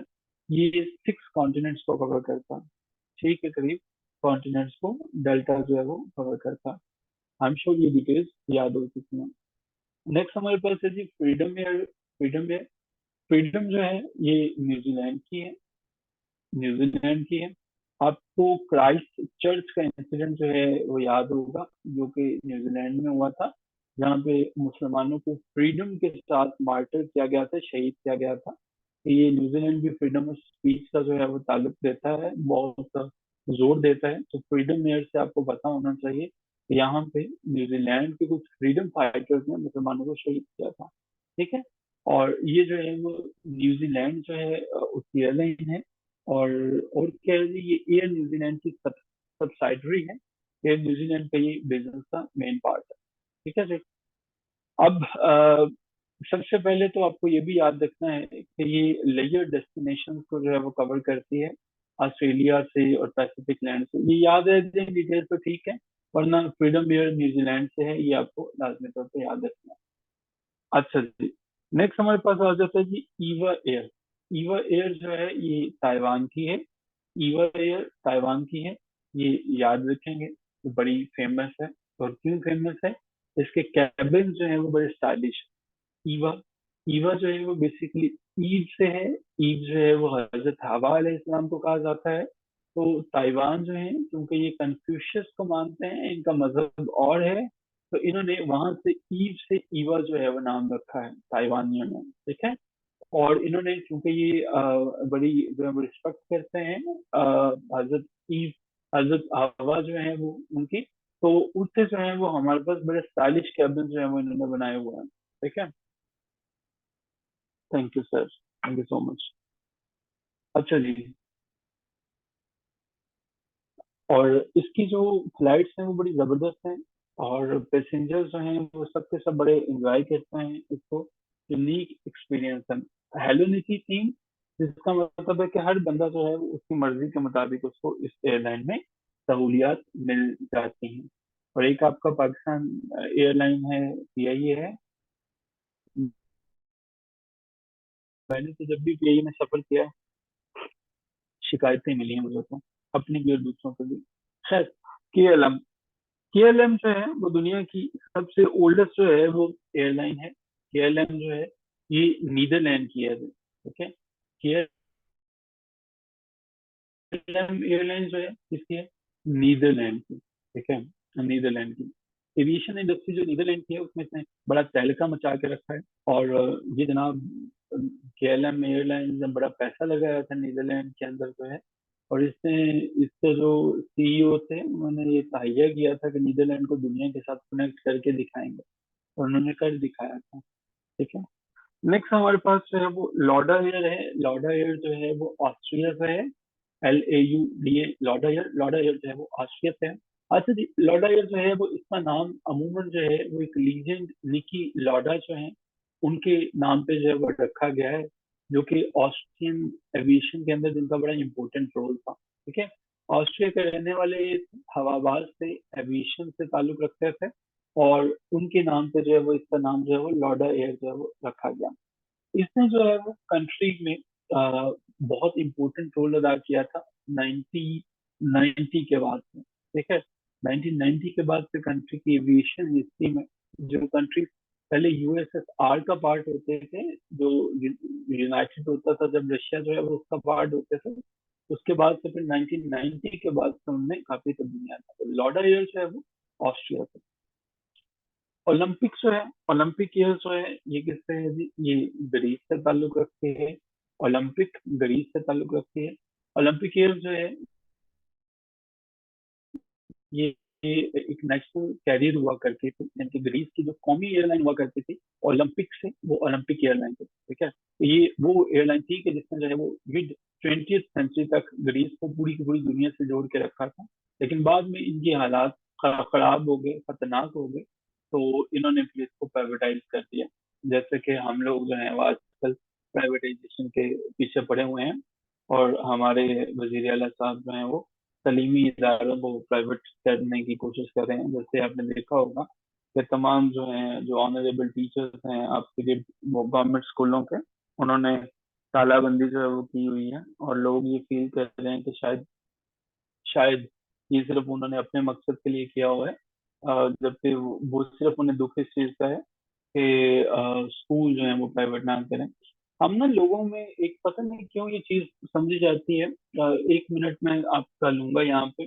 ये 6 कॉन्टिनेंट्स को कवर करता है। ठीक है, करीब कॉन्टिनेंट्स को डेल्टा जो है वो कवर करता है। आई एम श्योर ये डिटेल्स याद हो चुकी हैं। नेक्स्ट हमारे पास है जी Freedom Air. Freedom Air, Freedom जो है ये न्यूजीलैंड की है। न्यूजीलैंड की है। आपको क्राइस्ट चर्च का इंसिडेंट जो है वो याद होगा, जो कि न्यूजीलैंड में हुआ था, जहाँ पे मुसलमानों को फ्रीडम के साथ मार्टर किया गया था, शहीद किया गया था। तो ये न्यूजीलैंड भी फ्रीडम ऑफ स्पीच का जो है वो ताल्लुक देता है, बहुत जोर देता है। तो फ्रीडम ईयर से आपको पता होना चाहिए कि यहाँ पे न्यूजीलैंड के कुछ फ्रीडम फाइटर्स ने मुसलमानों को शहीद किया था। ठीक है। और ये जो है वो न्यूजीलैंड जो है उसकी एयरलाइन है। और क्या है जी, ये एयर न्यूजीलैंड की सब्साइडरी है। एयर न्यूजीलैंड का ये बिजनेस का मेन पार्ट है। ठीक है जी। अब सबसे पहले तो आपको ये भी याद रखना है कि ये लेयर डेस्टिनेशन को जो है वो कवर करती है, ऑस्ट्रेलिया से और पैसिफिक लैंड से। ये याद है डिटेल तो ठीक है, वरना फ्रीडम एयर न्यूजीलैंड से है, ये आपको लाजमी तौर पर याद रखना है। अच्छा जी। नेक्स्ट हमारे पास आ जाता है जी ईवा एयर। ईवा एयर जो है ये ताइवान की है। ईवा एयर ताइवान की है, ये याद रखेंगे। ये बड़ी फेमस है। और क्यों फेमस है? इसके कैबिन जो है वो बड़े स्टाइलिश। ईवा ईवा जो है वो बेसिकली ईव से है। ईव जो है वो हजरत हवा अलैहिस्सलाम को कहा जाता है। तो ताइवान जो है, क्योंकि ये कन्फ्यूशियस को मानते हैं, इनका मजहब और है, तो इन्होंने वहां से ईवा जो है वो नाम रखा है ताइवानियों ने। ठीक है। और इन्होंने क्योंकि ये बड़ी जो है वो रिस्पेक्ट करते हैं हजरत ईव, हजरत हवा जो है वो उनकी, तो उससे जो है वो हमारे पास बड़े स्टाइलिश कैबिन जो है वो इन्होंने बनाए हुए हैं। ठीक है। Thank you sir, thank you so much. अच्छा जी। और इसकी जो फ्लाइट्स हैं वो बड़ी ज़बरदस्त हैं। और पैसेंजर्स जो हैं वो सब के सब बड़े एंजॉय करते हैं इसको। यूनिक एक्सपीरियंस है। हेलोनिटी थीम, जिसका मतलब है कि हर बंदा जो है वो उसकी मर्जी के मुताबिक उसको इस एयरलाइन में सहूलियात मिल जाती हैं। और एक आपका पाकिस्तान एयरलाइन है, पीआईए है। मैंने तो जब भी पीआईए में सफर किया है, शिकायतें मिली हैं मुझे तो, अपनी भी और दूसरों को भी। खैर, केएलएम केएलएम जो है वो दुनिया की सबसे ओल्डेस्ट जो है वो एयरलाइन है। केएलएम जो है ये नीदरलैंड की है। ठीक है। केएलएम एयरलाइन जो है किसकी है? नीदरलैंड की। ठीक है। नीदरलैंड की एविएशन इंडस्ट्री जो नीदरलैंड की है उसमें इसने बड़ा तहलका मचा के रखा है। और ये जनाब केएलएम एयरलाइन ने बड़ा पैसा लगाया था नीदरलैंड के अंदर जो है। और इसने इसके जो सीईओ थे उन्होंने ये तहैया किया था कि नीदरलैंड को दुनिया के साथ कनेक्ट करके दिखाएंगे, और उन्होंने कर दिखाया था। ठीक है। नेक्स्ट हमारे पास जो है वो लॉडा एयर है। लॉडा एयर जो है वो ऑस्ट्रिया से है। LAUDA, Lauda Air. Lauda Air जो है वो ऑस्ट्रिया से है। अच्छा जी, लॉडा एयर जो है वो इसका नाम अमूमन जो है वो एक लीजेंड निकी लॉडा जो है उनके नाम पे जो है वो रखा गया है, जो कि ऑस्ट्रियन एविएशन के अंदर जिनका बड़ा इंपॉर्टेंट रोल था। ठीक है। ऑस्ट्रिया के रहने वाले हवाबाज से, एविएशन से ताल्लुक रखते थे। और उनके नाम पे जो है वो इसका नाम जो है वो लॉडा एयर जो है वो रखा गया। इसने जो है वो कंट्री में बहुत इम्पोर्टेंट रोल अदा किया था 1990 के बाद में। ठीक है। 1990 के बाद से कंट्री की एविएशन हिस्ट्री में, जो कंट्री पहले यूएसएसआर का पार्ट होते थे, जो यूनाइटेड होता था जब रशिया जो है वो उसका पार्ट होते थे, उसके बाद से फिर 1990 के बाद से उनमें काफी तब्दीलियां था। तो लॉर्डा एयर जो है वो ऑस्ट्रिया से। ओलंपिक जो है, ओलंपिक ईयर जो है ये किससे है जी? ये ग्रीस से ताल्लुक रखती है। ओलंपिक ग्रीस से ताल्लुक रखती है। ओलंपिक ईयर जो है ये ये एक नेशनल कैरियर हुआ करती थी, यानी कि ग्रीस की जो कौमी एयरलाइन हुआ करती थी ओलंपिक से, वो ओलंपिक एयरलाइन थी। ठीक है। तो ये वो एयरलाइन थी कि जिसने जो है वो मिड 20th सेंचुरी तक ग्रीस को पूरी की पूरी दुनिया से जोड़ के रखा था। लेकिन बाद में इनके हालात खराब हो गए, खतरनाक हो गए, तो इन्होंने फिर इसको प्राइवेटाइज कर दिया। जैसे कि हम लोग जो है वो आजकल प्राइवेटाइजेशन के पीछे पड़े हुए हैं। और हमारे वजीर आला साहब जो हैं वो तलीमी इदारों को प्राइवेट करने की कोशिश कर रहे हैं। जैसे आपने देखा होगा कि तमाम जो हैं, जो ऑनरेबल टीचर्स हैं आपके वो गवर्नमेंट स्कूलों के, उन्होंने तालाबंदी जो है वो की हुई है। और लोग ये फील कर रहे हैं कि शायद शायद ये सिर्फ उन्होंने अपने मकसद के लिए किया हुआ है। जबकि वो सिर्फ उन्हें दुख इस चीज का है कि स्कूल जो है वो प्राइवेट ना करें। हम ना लोगों में एक, पता नहीं क्यों ये चीज समझी जाती है। 1 मिनट में आपका लूंगा यहाँ पे,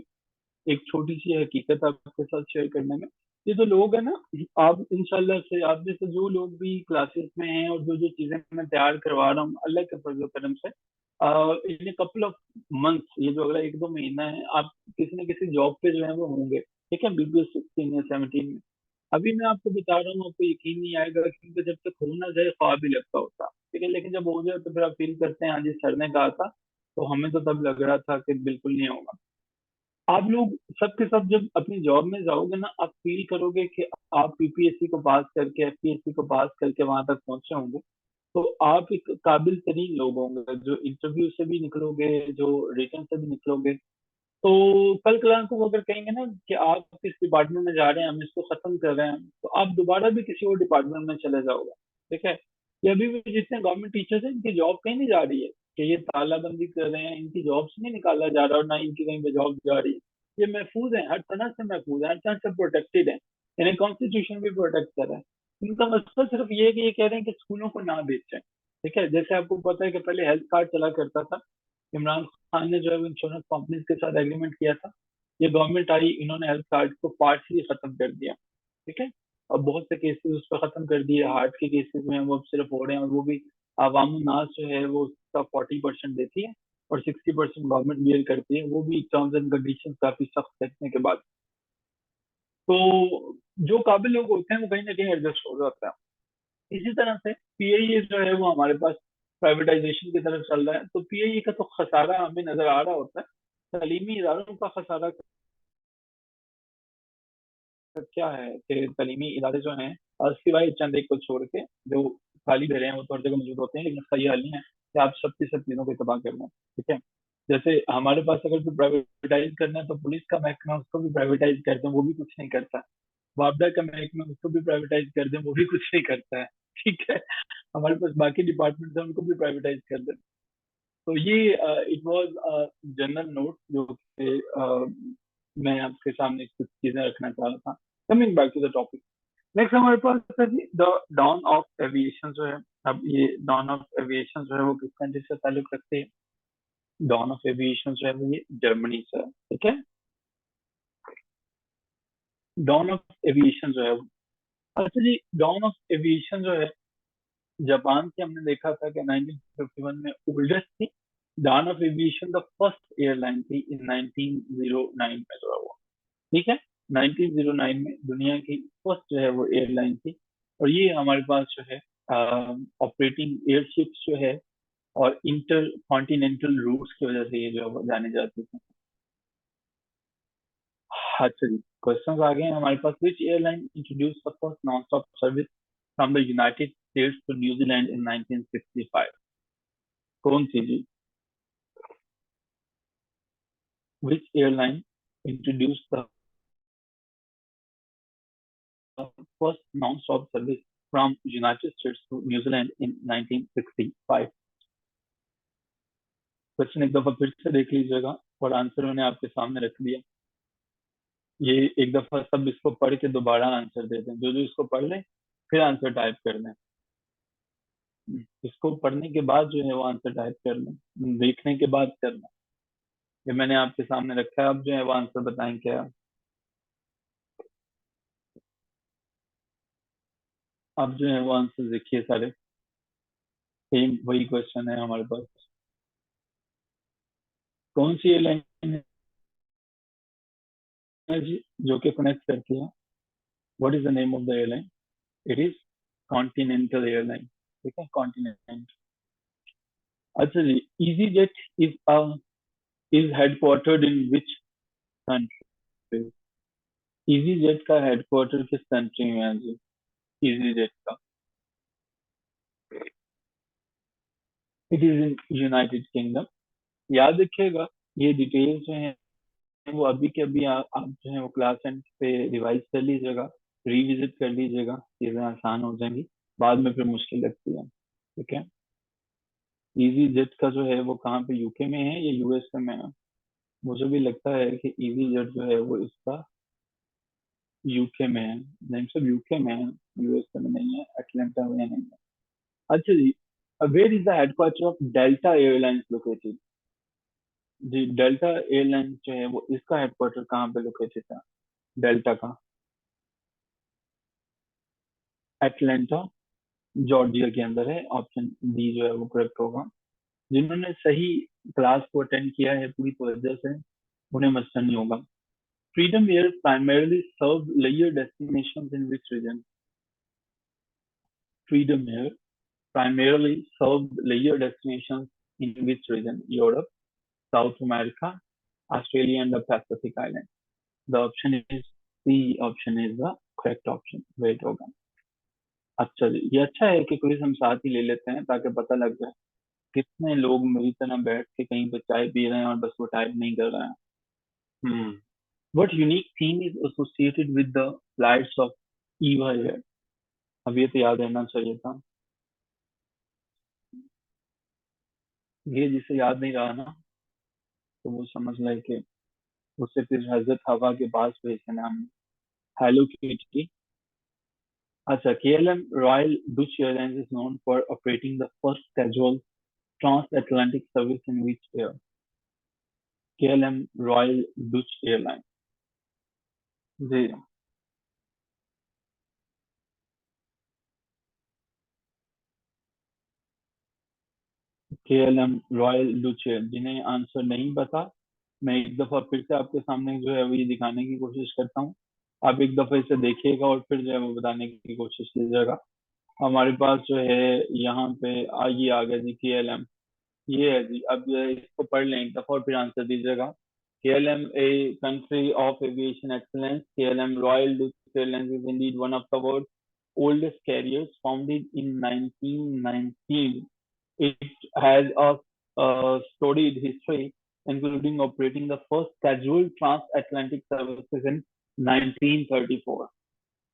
एक छोटी सी हकीकत आपके साथ शेयर करने में। ये जो लोग है ना, आप इंशाल्लाह से, आप जैसे जो लोग भी क्लासेस में हैं और जो जो चीजें मैं तैयार करवा रहा हूँ अल्लाह के फजल करम से, इन कपल ऑफ मंथ्स, ये जो अगला 1-2 महीना है, आप किसी न किसी जॉब पे जो है वो होंगे। ठीक है। BPS 16 या 17 में। अभी मैं आपको बता रहा हूँ, आपको यकीन नहीं आएगा, क्योंकि जब तक हो ना जाए ख्वाब ही लगता होता, ठीक है, लेकिन जब हो जाए तो फिर आप फील करते हैं हाँ जी सर ने कहा था, तो हमें तो तब लग रहा था कि बिल्कुल नहीं होगा। आप लोग सब के सब जब अपनी जॉब में जाओगे ना, आप फील करोगे कि आप यूपीएससी को पास करके, एफपीएससी को पास करके वहां तक पहुंचे होंगे, तो आप एक काबिल तरीन लोग होंगे, जो इंटरव्यू से भी निकलोगे, जो रिटर्न से भी निकलोगे। तो कल कलाम को वो अगर कहेंगे ना कि आप किस डिपार्टमेंट में जा रहे हैं, हम इसको खत्म कर रहे हैं, तो आप दोबारा भी किसी और डिपार्टमेंट में चले जाओगे। ठीक है। ये अभी भी जितने गवर्नमेंट टीचर्स हैं, इनकी जॉब कहीं नहीं जा रही है कि ये तालाबंदी कर रहे हैं, इनकी जॉब से नहीं निकाला जा रहा और ना इनकी कहीं पे जॉब जा रही है। ये महफूज है, हर तरह से महफूज है, हर तरह से प्रोटेक्टेड है। इन्हें कॉन्स्टिट्यूशन भी प्रोटेक्ट कर रहा है। इनका मकसद सिर्फ ये है कि ये कह रहे हैं कि स्कूलों को ना बेचें। ठीक है, जैसे आपको पता है कि पहले हेल्थ कार्ड चला करता था, इमरान खान ने जो है वो इंश्योरेंस कंपनीज के साथ एग्रीमेंट किया था। ये गवर्नमेंट आई, इन्होंने हेल्थ कार्ड को पार्शली खत्म कर दिया। ठीक है। अब बहुत से केसेस उस पर खत्म कर दिए, हार्ट के केसेस में वो अब सिर्फ हो रहे हैं, और वो भी आवाम नाज जो है वो उसका 40% देती है और 60% गवर्नमेंट बियर करती है, वो भी टर्म्स एंड कंडीशन काफी सख्त रखने के बाद। तो जो काबिल लोग होते हैं वो कहीं ना कहीं एडजस्ट हो जाता है। इसी तरह से पीआईए जो है वो हमारे पास प्राइवेटाइजेशन की तरफ चल रहा है, तो पीआईए का तो खसारा हमें नजर आ रहा होता है। तालीमी इदारों का खसारा क्या है कि तालीमी इदारे जो हैं, सिवाय चंद एक को छोड़ के, जो खाली दे रहे हैं वो तो हर जगह मौजूद होते हैं, लेकिन इसका ये हाल नहीं है कि आप सब की सब चीजों को तबाह कर दें। ठीक है। जैसे हमारे पास अगर कोई प्राइवेटाइज करना है, तो पुलिस का महकमा उसको भी प्राइवेटाइज कर दें, वो भी कुछ नहीं करता। वापडा का महकमा उसको भी प्राइवेटाइज कर दें, वो भी कुछ नहीं करता है। ठीक है। हमारे पास बाकी डिपार्टमेंट है, उनको भी प्राइवेटाइज कर दें। तो ये इट वाज जनरल नोट जो कि मैं आपके सामने कुछ चीजें रखना चाह रहा था। Coming back to the topic, next हमारे पास है जी द डॉन ऑफ एविएशन जो है। अब ये डॉन ऑफ एविएशन जो है वो किस कंट्री से ताल्लुक रखते हैं? डॉन ऑफ एविएशन जो है वो ये जर्मनी से है। ठीक है। डॉन ऑफ एविएशन जो है अच्छा जी, डॉन ऑफ एविएशन जो है जापान से हमने देखा था कि 1951 में ओल्डेस्ट थी। Dawn of aviation the first airline थी इन 1909 में जो है वो। ठीक है। 1909 में दुनिया की फर्स्ट जो है वो एयरलाइन थी। और ये हमारे पास जो है ऑपरेटिंग एयरशिप्स जो है और इंटर कॉन्टिनेंटल रूट्स की वजह से ये जो है वो जाने जाती है। अच्छा जी, क्वेश्चन आ गए हैं हमारे पास। Which airline introduce the first non stop service from the United States to New Zealand in 1965? कौन सी जी? Which airline introduce the first non stop service from United States to New Zealand in 1965? Question एक दफा फिर से देख लीजिएगा, और आंसर मैंने आपके सामने रख दिया। ये एक दफा सब इसको पढ़ के दोबारा आंसर दे दें, जो जो इसको पढ़ लें फिर आंसर टाइप कर दें। इसको पढ़ने के बाद जो है वो आंसर टाइप कर लें, देखने के बाद करना। ये मैंने आपके सामने रखा है, अब जो है वो आंसर बताएं क्या। अब जो है वो आंसर देखिए सारे, सेम वही क्वेश्चन है हमारे पास। कौन सी एयरलाइन है जी जो कि कनेक्ट करती है? What is the name of the airline? It is Continental airline. ठीक है, कॉन्टिनेंट। अच्छा जी, EasyJet is headquartered in which country? EasyJet का हेडक्वार्टर किस कंट्री में है जी? इजी जेट का, it is in United Kingdom. याद रखिएगा, ये डिटेल्स जो है वो अभी के अभी आप जो है वो क्लास एंड पे रिवाइज कर लीजिएगा, रिविजिट कर लीजिएगा, चीजें आसान हो जाएंगी। बाद में फिर मुश्किल लगती है। ठीक है। इजी जेट का जो है वो कहाँ पे, यूके में है या यूएसए में है? मुझे भी लगता है कि इजी जेट जो है वो इसका यूके में है। नहीं, सब यूके में है, यूएसए में नहीं है, अटलांटा में नहीं है। अच्छा जी, where is the headquarter of Delta Airlines located? जी, डेल्टा एयरलाइंस जो है वो इसका हेडक्वार्टर कहाँ पे लोकेटेड है? डेल्टा का एटलांटा जॉर्जिया के अंदर है। ऑप्शन डी जो है वो करेक्ट होगा। जिन्होंने सही क्लास को अटेंड किया है पूरी तवज्जो से, उन्हें मसला नहीं होगा। Freedom Air primarily served leisure destinations in which region? Freedom Air primarily served leisure destinations in which region? Europe, South America, Australia, and the Pacific Islands. The option is C option is the correct option. Wait होगा. अच्छा जी, ये अच्छा है कि quiz हम साथ ही ले लेते हैं ताकि पता लग जाए कितने लोग मेरी तरह बैठ के कहीं पे चाय पी रहे हैं और बस वो टाइप नहीं कर रहे हैं. हम्म. What unique theme is associated with the flights of Eva Air? अब ये तो याद रहना चाहिए था. ये जिसे याद नहीं रहा ना तो वो समझ ले कि उससे फिर हजरत हवा के पास भेजना हमने. Hello kitty. अच्छा, KLM Royal Dutch Airlines is known for operating the first casual transatlantic service in which year? KLM Royal Dutch Airlines. Ji. KLM Royal Dutch Air. जिन्हें आंसर नहीं पता, मैं एक दफा फिर से आपके सामने जो है वो ये दिखाने की कोशिश करता हूँ. आप एक दफा इसे देखिएगा और फिर जो है वो बताने की कोशिश कीजिएगा. हमारे पास जो है यहाँ पे ये आ गया जी KLM. ये है जी. अब इसको पढ़ लें एक दफा और फिर आंसर दीजिएगा. KLM, a country of aviation excellence, KLM Royal Dutch Airlines is indeed one of the world's oldest carriers, founded in 1919. It has a storied history, including operating the first casual transatlantic services in 1934.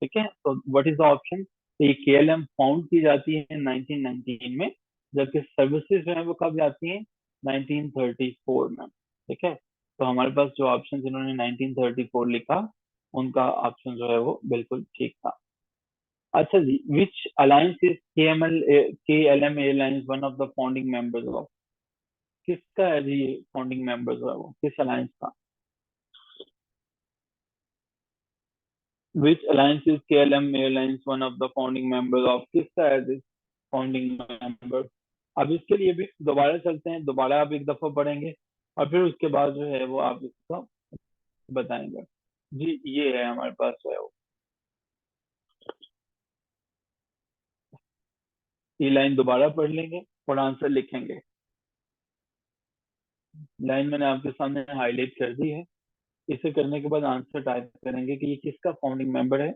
ठीक है, तो what is the option? ये KLM found की जाती है 1919 में, जबकि services जो है वो कब जाती हैं? 1934 में. ठीक है, तो हमारे पास जो ऑप्शन जिन्होंने 1934 लिखा उनका ऑप्शन जो है वो बिल्कुल ठीक था. अच्छा जी, which alliance is KLM airlines one of the founding members of? किसका है जी फाउंडिंग मेंबर्स है वो, किस अलायंस का? Which alliance is KLM Airlines one of the founding members of? किसका है this founding member? अब इसके लिए भी दोबारा चलते हैं, दोबारा आप एक दफा पढ़ेंगे और फिर उसके बाद जो है वो आप इसका बताएंगे. जी, ये है हमारे पास जो है वो. ये लाइन दोबारा पढ़ लेंगे और आंसर लिखेंगे. लाइन मैंने आपके सामने हाईलाइट कर दी है. इसे करने के बाद आंसर टाइप करेंगे कि ये किसका फाउंडिंग मेंबर है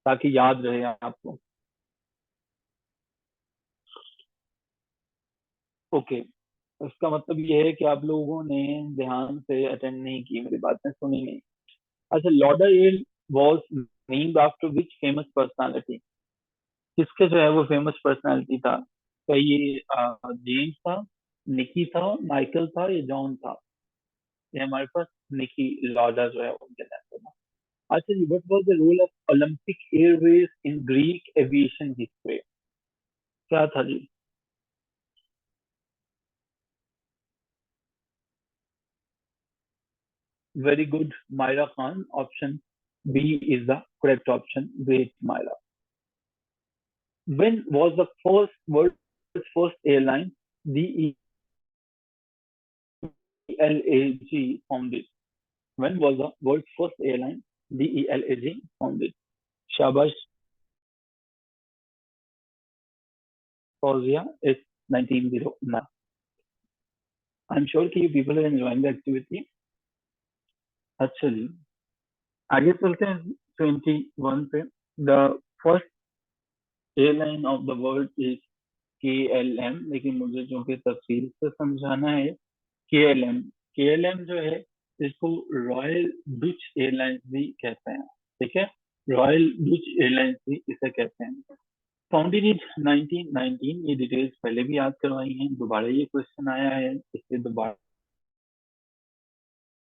ताकि याद रहे आपको. ओके, उसका मतलब ये है कि आप लोगों ने ध्यान से अटेंड नहीं की, मेरी बातें सुनी नहीं. अच्छा, Lauderdale was named after which famous personality? किसके जो है वो फेमस पर्सनालिटी था? क्या ये जेम्स था, निकी था, माइकल था या जॉन था? ये हमारे पास निकी लॉडा जो है उनके नाम था. अच्छा जी, what was the role of Olympic Airways in Greek aviation history? क्या था जी? Very good, Myra Khan. Option B is the correct option. Great, Myra. When was the world's first airline, the DELAG, founded? When was the world's first airline, DELAG, founded? Shabash Fauziya, it's 1909. I'm sure कि you people are enjoying the activity. अच्छा जी, आगे चलते हैं 21 पे. The first airline of the world is KLM, लेकिन मुझे जो कि तफसील से समझाना है. KLM, KLM जो है इसको रॉयल डच एयरलाइंस भी कहते हैं. ठीक है, रॉयल डच एयरलाइंस भी इसे कहते हैं. Founded in 1919. ये डिटेल्स पहले भी याद करवाई हैं, दोबारा ये क्वेश्चन आया है इसलिए दोबारा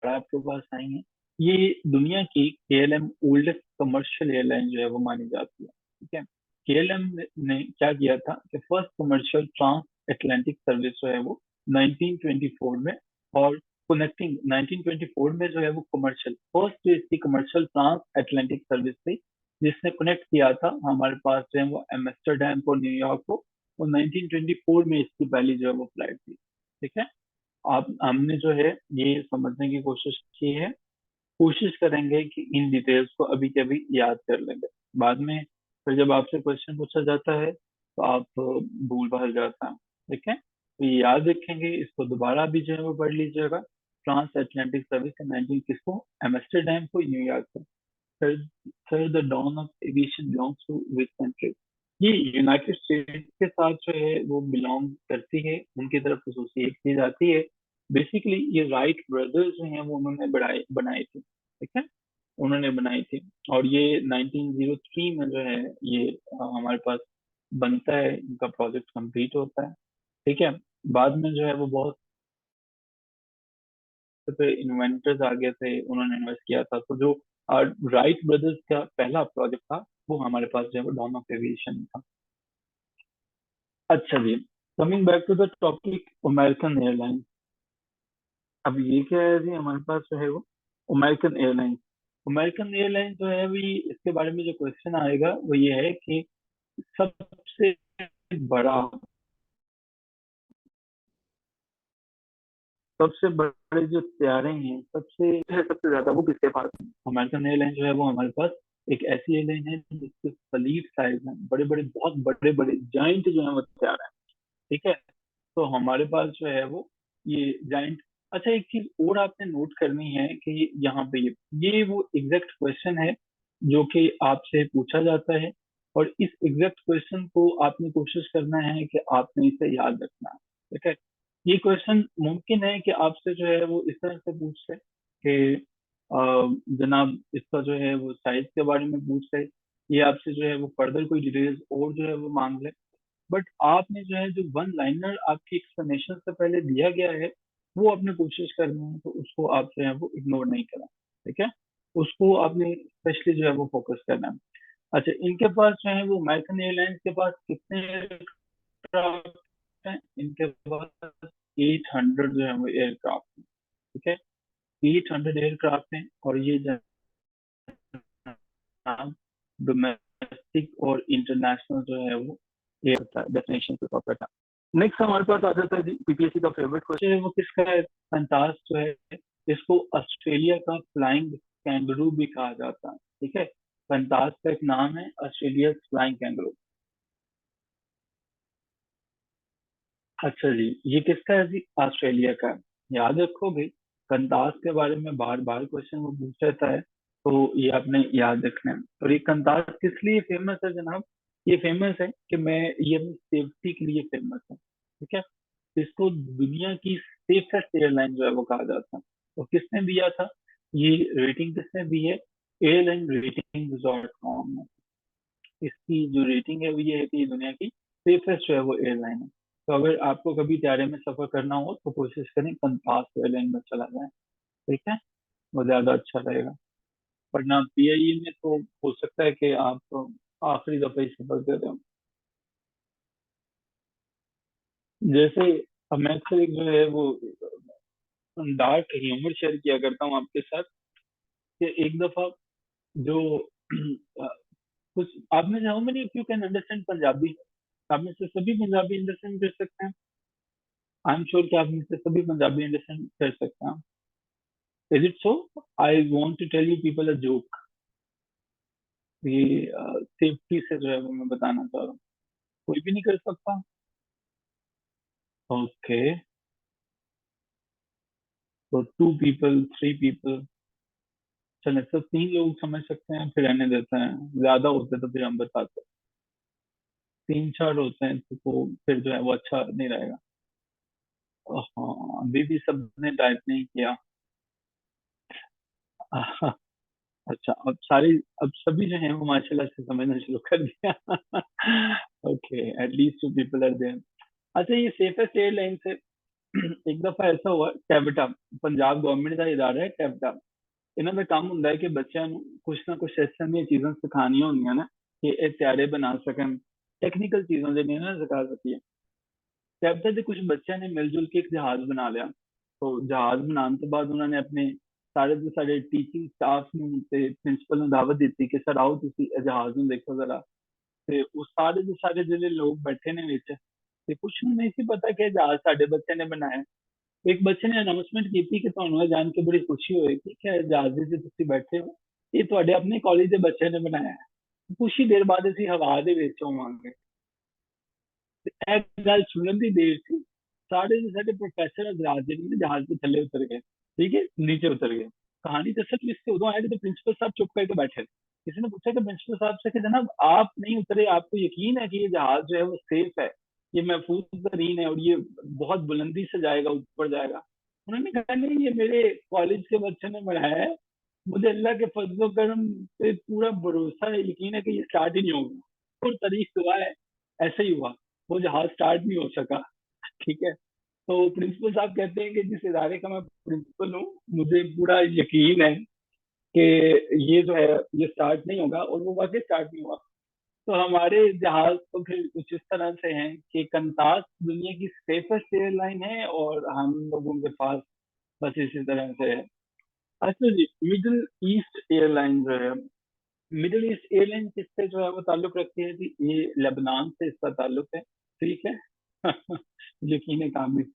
आपके पास आई है. ये दुनिया की KLM ओल्डेस्ट कमर्शियल एयरलाइन जो है वो मानी जाती है. ठीक है, KLM ने क्या किया था कि first commercial trans atlantic service जो है वो 1924 में, और कनेक्टिंग 1924 में जो है वो कमर्शियल फर्स्ट जो इसकी कमर्शियल ट्रांस अटलांटिक सर्विस थी जिसने कनेक्ट किया था हमारे पास जो है वो एम्स्टर्डम को न्यूयॉर्क को, और 1924 में इसकी पहली जो है वो फ्लाइट थी. ठीक है, आप हमने जो है ये समझने की कोशिश की है कोशिश करेंगे कि इन डिटेल्स को अभी के अभी याद कर लेंगे। बाद में फिर जब आपसे क्वेश्चन पूछा जाता है तो आप भूल भाल जाता है। ठीक है, तो ये याद रखेंगे, इसको दोबारा भी जो है वो पढ़ लीजिएगा। ट्रांस अटलांटिक सर्विस का 19 किसको? एम्स्टरडैम को, न्यूयॉर्क को। फिर फिर the dawn of aviation belongs to which country? ये यूनाइटेड स्टेट्स के साथ जो है वो बिलोंग करती है, उनकी तरफ एसोसिएट की जाती है। बेसिकली ये राइट ब्रदर्स जो हैं वो उन्होंने बनाई थी। ठीक है, उन्होंने बनाई थी। और ये 1903 में जो है ये हमारे पास बनता है, इनका प्रोजेक्ट कंप्लीट होता है। ठीक है, बाद में जो है वो बहुत से इन्वेंटर्स आ गए थे, उन्होंने इन्वेस्ट किया था। तो जो राइट ब्रदर्स का पहला प्रोजेक्ट था वो हमारे पास जो है वो डॉन ऑफ एविएशन था। अच्छा जी, coming back to the topic, American airline. अब ये क्या है जी, हमारे पास जो है वो अमेरिकन एयरलाइन। अमेरिकन एयरलाइन जो है अभी इसके बारे में जो क्वेश्चन आएगा वो ये है कि सबसे बड़ा, सबसे बड़े जो सियारे हैं, सबसे ज्यादा वो किसके पास है? अमेरिकन एयरलाइन जो है वो हमारे पास एक ऐसी एयरलाइन है जिसके फ्लीट साइज में बड़े बड़े, बहुत बड़े बड़े जाइंट जो है वो सियारे हैं। ठीक है, तो हमारे पास जो है वो ये जाइंट। अच्छा, एक चीज और आपने नोट करनी है कि यहाँ पे ये वो एग्जैक्ट क्वेश्चन है जो कि आपसे पूछा जाता है। और इस एग्जैक्ट क्वेश्चन को आपने कोशिश करना है कि आपने इसे याद रखना है। ठीक है, ये क्वेश्चन मुमकिन है कि आपसे जो है वो इस तरह से पूछ ले कि अ, जनाब इसका जो है वो साइज के बारे में पूछ ले, ये आपसे जो है वो फर्दर कोई डिटेल्स और जो है वो मांग ले। बट आपने जो है जो वन लाइनर आपकी एक्सप्लेनेशन से पहले दिया गया है वो आपने कोशिश करनी है, तो उसको आप जो है वो इग्नोर नहीं करें। ठीक है, उसको आपने स्पेशली जो है वो फोकस करना है। अच्छा, इनके पास जो है वो अमेरिकन एयरलाइंस के पास कितने एयरक्राफ्ट हैं? इनके पास 800 जो है वो एयरक्राफ्ट हैं। ठीक है, 800 एयरक्राफ्ट हैं, और ये डोमेस्टिक और इंटरनेशनल जो है वो एयर डेस्टिनेशन पे कवर करता है। नेक्स्ट हमारे पास आ जाता है जी पीपीएससी का फेवरेट क्वेश्चन है वो किसका है? फंतास जो है, इसको ऑस्ट्रेलिया का फ्लाइंग कैंगरू भी कहा जाता है। ठीक है, फंतास का एक नाम है, ऑस्ट्रेलिया फ्लाइंग कैंगरू। अच्छा जी, ये किसका है जी? ऑस्ट्रेलिया का है। याद रखो भाई, कंटास के बारे में बार बार क्वेश्चन वो पूछ रहता है, तो ये आपने याद रखना है। और ये कंटास किस लिए फेमस है जनाब? ये फेमस है कि मैं, ये अपनी सेफ्टी के लिए फेमस है। ठीक है, इसको दुनिया की सेफेस्ट एयरलाइन जो है वो कहा जाता है। तो किसने दिया था ये रेटिंग? किसने दी है? एयरलाइन रेटिंग डॉट कॉम में इसकी जो रेटिंग है वो ये है कि ये दुनिया की सेफेस्ट जो है वो एयरलाइन है। तो अगर आपको कभी त्यारे में सफर करना हो तो कोशिश करें कंपास एयरलाइन में चला जाए। ठीक है, वो ज्यादा अच्छा रहेगा। वरना पीआईई में तो हो सकता है कि आप आखिरी दफा ही सफर कर रहे हो। जैसे अब मैं अक्सर एक जो है वो डार्क ह्यूमर शेयर किया करता हूँ आपके साथ, कि एक दफा जो कुछ आप में से how many of you can understand Punjabi? आप में से सभी पंजाबी अंडरस्टैंड कर सकते हैं? आई एम श्योर कि आप में से सभी पंजाबी अंडरस्टैंड कर सकते हैं। Is it so? I want to tell you people a joke. ये सेफ्टी से जो है वो मैं बताना चाह रहा हूँ। कोई भी नहीं कर सकता? ओके, तो टू पीपल, थ्री पीपल, चले सब तीन लोग समझ सकते हैं, फिर रहने देते हैं। ज्यादा होते तो फिर हम बताते। तीन चार होते हैं तो फिर जो है वो अच्छा नहीं रहेगा। हाँ, अभी भी सबने टाइप नहीं किया। अच्छा, अब सभी जो है वो माशाल्लाह से समझना शुरू कर दिया। Okay, at least two people are there. अच्छा, ये सेफेस्ट एयरलाइन से एक दफा ऐसा हुआ, टैबटा, पंजाब गवर्नमेंट का इदारा है टैबटा। इन्हों का काम ਹੁੰਦਾ है कि बच्चों ਨੂੰ कुछ ना कुछ इस तरह दी चीज़ां सिखानियां होंदियां ना कि ਇਹ ਤਿਆਰੇ बना सकन। टेक्निकल चीज़ों से नहीं ना सिखा सकती है। टैबटा के कुछ बच्चों ने मिलजुल के एक जहाज बना लिया। तो जहाज बनाने के बाद उन्होंने अपने सारे के सारे टीचिंग स्टाफ ਨੂੰ ਤੇ प्रिंसिपल ਨੂੰ दावत ਦਿੱਤੀ ਕਿ ਸਰ ਆਓ ਤੁਸੀਂ ਇਹ ਜਹਾਜ਼ ਨੂੰ ਦੇਖੋ ਜ਼ਰਾ। ਤੇ ਉਹ ਸਾਰੇ ਦੇ ਸਾਰੇ ਜਿਹੜੇ ਲੋਕ ਬੈਠੇ ਨੇ ਵਿੱਚ, ਤੇ ਕੁਛ ਨੂੰ ਨਹੀਂ ਸੀ ਪਤਾ ਕਿ ਇਹ ਜਹਾਜ਼ ਸਾਡੇ ਬੱਚੇ ਨੇ ਬਣਾਇਆ। एक बच्चे ने अनाउंसमेंट की थी कि ਤੁਹਾਨੂੰ ਜਾਣ ਕੇ ਬੜੀ ਖੁਸ਼ੀ ਹੋਏਗੀ ਕਿ ਜਹਾਜ਼ ਦੇ ਤੁਸੀਂ ਬੈਠੇ ਹੋ, ਇਹ ਤੁਹਾਡੇ ਆਪਣੇ ਕਾਲਜ ਦੇ ਬੱਚੇ ਨੇ ਬਣਾਇਆ ਹੈ। ਕੁਛ ਹੀ ਦੇਰ ਬਾਅਦ ਅਸੀਂ ਹਵਾ ਦੇ ਵਿੱਚ ਹੋਵਾਂਗੇ। ਤੇ ਇਹ ਗੱਲ ਸੁਣਨ ਦੀ ਦੇਰ ਸੀ, ਸਾਡੇ ਦੇ ਸਾਡੇ ਪ੍ਰੋਫੈਸਰ ਅਜ਼ਰਾਜ ਜੀ ਨੇ ਜਹਾਜ਼ ਦੇ ਥੱਲੇ ਉतर गए, ठीक है, नीचे उतर गए। कहानी तो असल में इससे उਦੋਂ आया जब प्रिंसिपल साहब चुप करके बैठे थे। किसी ने पूछा कि प्रिंसिपल साहब से कि जनाब आप नहीं उतरे, आपको यकीन है कि ये जहाज जो है वो सेफ है, ये महफूज तरीन है और ये बहुत बुलंदी से जाएगा, ऊपर जाएगा? उन्होंने कहा नहीं, ये मेरे कॉलेज के बच्चे ने बनाया है, मुझे अल्लाह के फजलो करम पे पूरा भरोसा है, यकीन है कि ये स्टार्ट ही नहीं होगा। और तारीख हुआ है, ऐसा ही हुआ, वो जहाज स्टार्ट नहीं हो सका। ठीक है। तो प्रिंसिपल साहब कहते हैं कि जिस इदारे का मैं प्रिंसिपल हूँ, मुझे पूरा यकीन है कि ये जो है ये स्टार्ट नहीं होगा, और वो वाकई स्टार्ट नहीं हुआ। तो हमारे जहाज तो फिर कुछ इस तरह से हैं कि कंतास दुनिया की सेफेस्ट एयरलाइन है और हम लोगों के पास बस इसी तरह से है। अच्छा जी, मिडिल ईस्ट एयरलाइन जो है, मिडिल ईस्ट एयरलाइन किससे जो है वो ताल्लुक रखती है जी? ये लेबनान से इसका ताल्लुक है। ठीक है। यकीन है कामिल।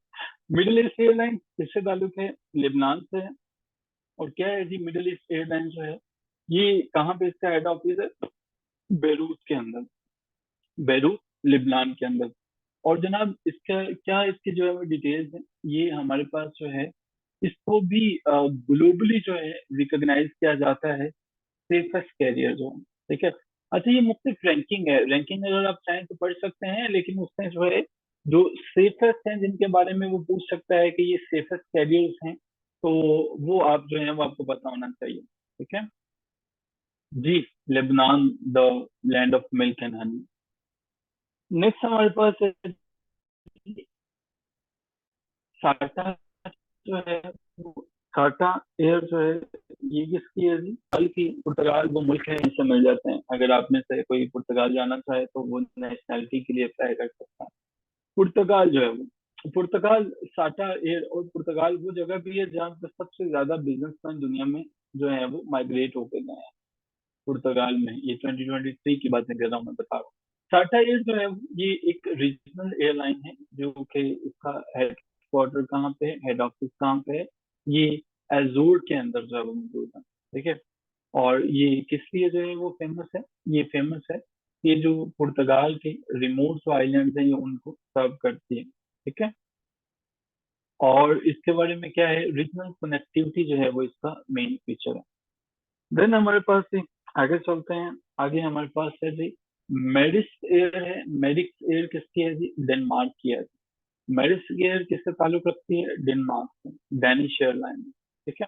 मिडिल ईस्ट एयरलाइन किससे ताल्लुक है? लेबनान से है। और क्या है जी, मिडिल ईस्ट एयरलाइन जो है ये कहाँ पे इसका हेड ऑफिस है? बेरूत के अंदर, बेरूत, लेबनान के अंदर। और जनाब इसका क्या, इसकी जो है वो डिटेल्स है, ये हमारे पास जो है इसको भी ग्लोबली जो है रिकॉग्नाइज किया जाता है सेफेस्ट कैरियर जो है। ठीक है। अच्छा, ये मुख्तलिफ रैंकिंग है, रैंकिंग अगर आप चाहें तो पढ़ सकते हैं, लेकिन उसमें जो है जो सेफेस्ट हैं जिनके बारे में वो पूछ सकता है कि ये सेफेस्ट कैरियर्स हैं, तो वो आप जो है वो आपको पता होना चाहिए। ठीक है जी। Lebanon, the land of milk and honey. Next हमारे पास है साटा जो है वो, साटा एयर जो है ये किसकी है जी? की पुर्तगाल वो मुल्क है, इनसे मिल जाते हैं। अगर आप में से कोई पुर्तगाल जाना चाहे तो वो नेशनैलिटी के लिए अप्लाई कर सकता है। पुर्तगाल जो है वो, पुर्तगाल साटा एयर, और पुर्तगाल वो जगह भी है जहाँ पे सबसे ज्यादा बिजनेसमैन दुनिया में जो है वो माइग्रेट होके गए हैं पुर्तगाल में। ये 2023 की बातें कर रहा हूँ, मैं बता रहा हूँ। टाटा एयर जो है ये एक रीजनल एयरलाइन है, जो कि इसका हेड क्वार्टर कहाँ पे है, हेड ऑफिस कहाँ पे है? ये एजूर के अंदर जो है वो मौजूद है। ठीक है। और ये किस लिए जो है वो फेमस है? ये फेमस है, ये जो पुर्तगाल के रिमोट जो आइलैंड है ये उनको सर्व करती है। ठीक है। और इसके बारे में क्या है, रीजनल कनेक्टिविटी जो है वो इसका मेन फीचर है। देन हमारे पास जी आगे चलते हैं। आगे हमारे पास है जी मेरिस एयर है। मेरिस एयर किसकी है जी? डेनमार्क की है। मेरिस एयर किससे ताल्लुक रखती है? डेनमार्क से, डैनिश एयरलाइन। ठीक है।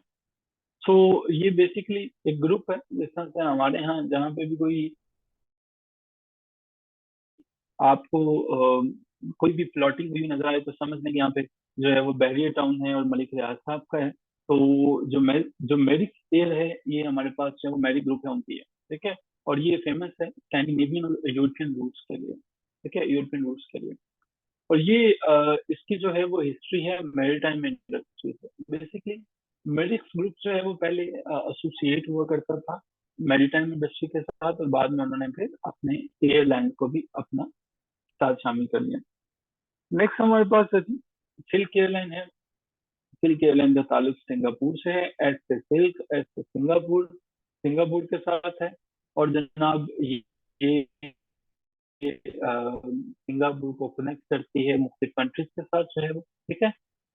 सो ये बेसिकली एक ग्रुप है, जिस तरह से हमारे यहाँ जहाँ पे भी कोई आपको कोई भी प्लॉटिंग हुई नजर आए तो समझ लें कि यहाँ पे जो है वो बैरियर टाउन है और मलिक रियाज साहब का है। तो जो मेरिक एयर है ये हमारे पास जो है वो मेरिक ग्रुप है उनकी है। ठीक है। और ये फेमस है स्कैंडिनेवियन और यूरोपियन रूट्स के लिए। ठीक है, यूरोपियन रूट्स के लिए। और ये इसकी जो है वो हिस्ट्री है मैरीटाइम इंडस्ट्री से। बेसिकली मेरिक्स ग्रुप जो है वो पहले एसोसिएट हुआ करता था मैरीटाइम इंडस्ट्री के साथ, और बाद में उन्होंने फिर अपने एयरलाइन को भी अपना साथ शामिल कर लिया। नेक्स्ट हमारे पास है सिल्क एयरलाइन है। सिल्क एयरलाइन का ताल्लुक सिंगापुर से है, एस से सिल्क, एस से सिंगापुर, सिंगापुर के साथ है। और जनाब ये सिंगापुर को कनेक्ट करती है मुख्तलिफ कंट्रीज के साथ जो है वो। ठीक है।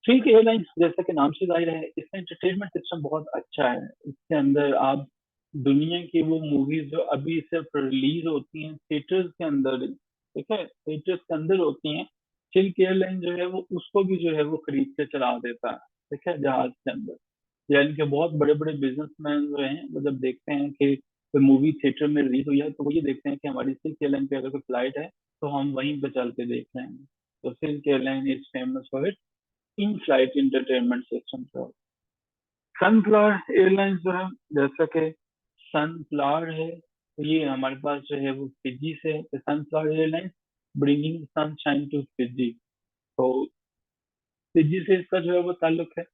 सिल्क एयरलाइन जैसा कि नाम से जाहिर है, इसका एंटरटेनमेंट सिस्टम बहुत अच्छा है। इसके अंदर आप दुनिया की वो मूवीज जो अभी सिर्फ रिलीज होती हैं थिएटर्स के अंदर, ठीक है, थिएटर्स के अंदर होती हैं, सिल्क एयरलाइन जो है वो उसको भी जो है वो खरीद के चला देता है। ठीक है, जहाज के अंदर। यानी कि बहुत बड़े बड़े बिजनेसमैन जो हैं वो जब देखते हैं कि कोई मूवी थिएटर में रिलीज हुई है तो वो ये देखते हैं कि हमारी सिल्क एयरलाइन पे अगर कोई फ्लाइट है तो हम वहीं पे चल के देख रहे हैं। तो silk airline is famous for it in flight entertainment system. Sunflower airlines जो है, जैसा कि सनफ्लावर है तो ये हमारे पास जो है वो फिजी से है। तो sunflower airlines bringing sunshine to Fiji. तो फिजी से इसका जो है वो ताल्लुक है,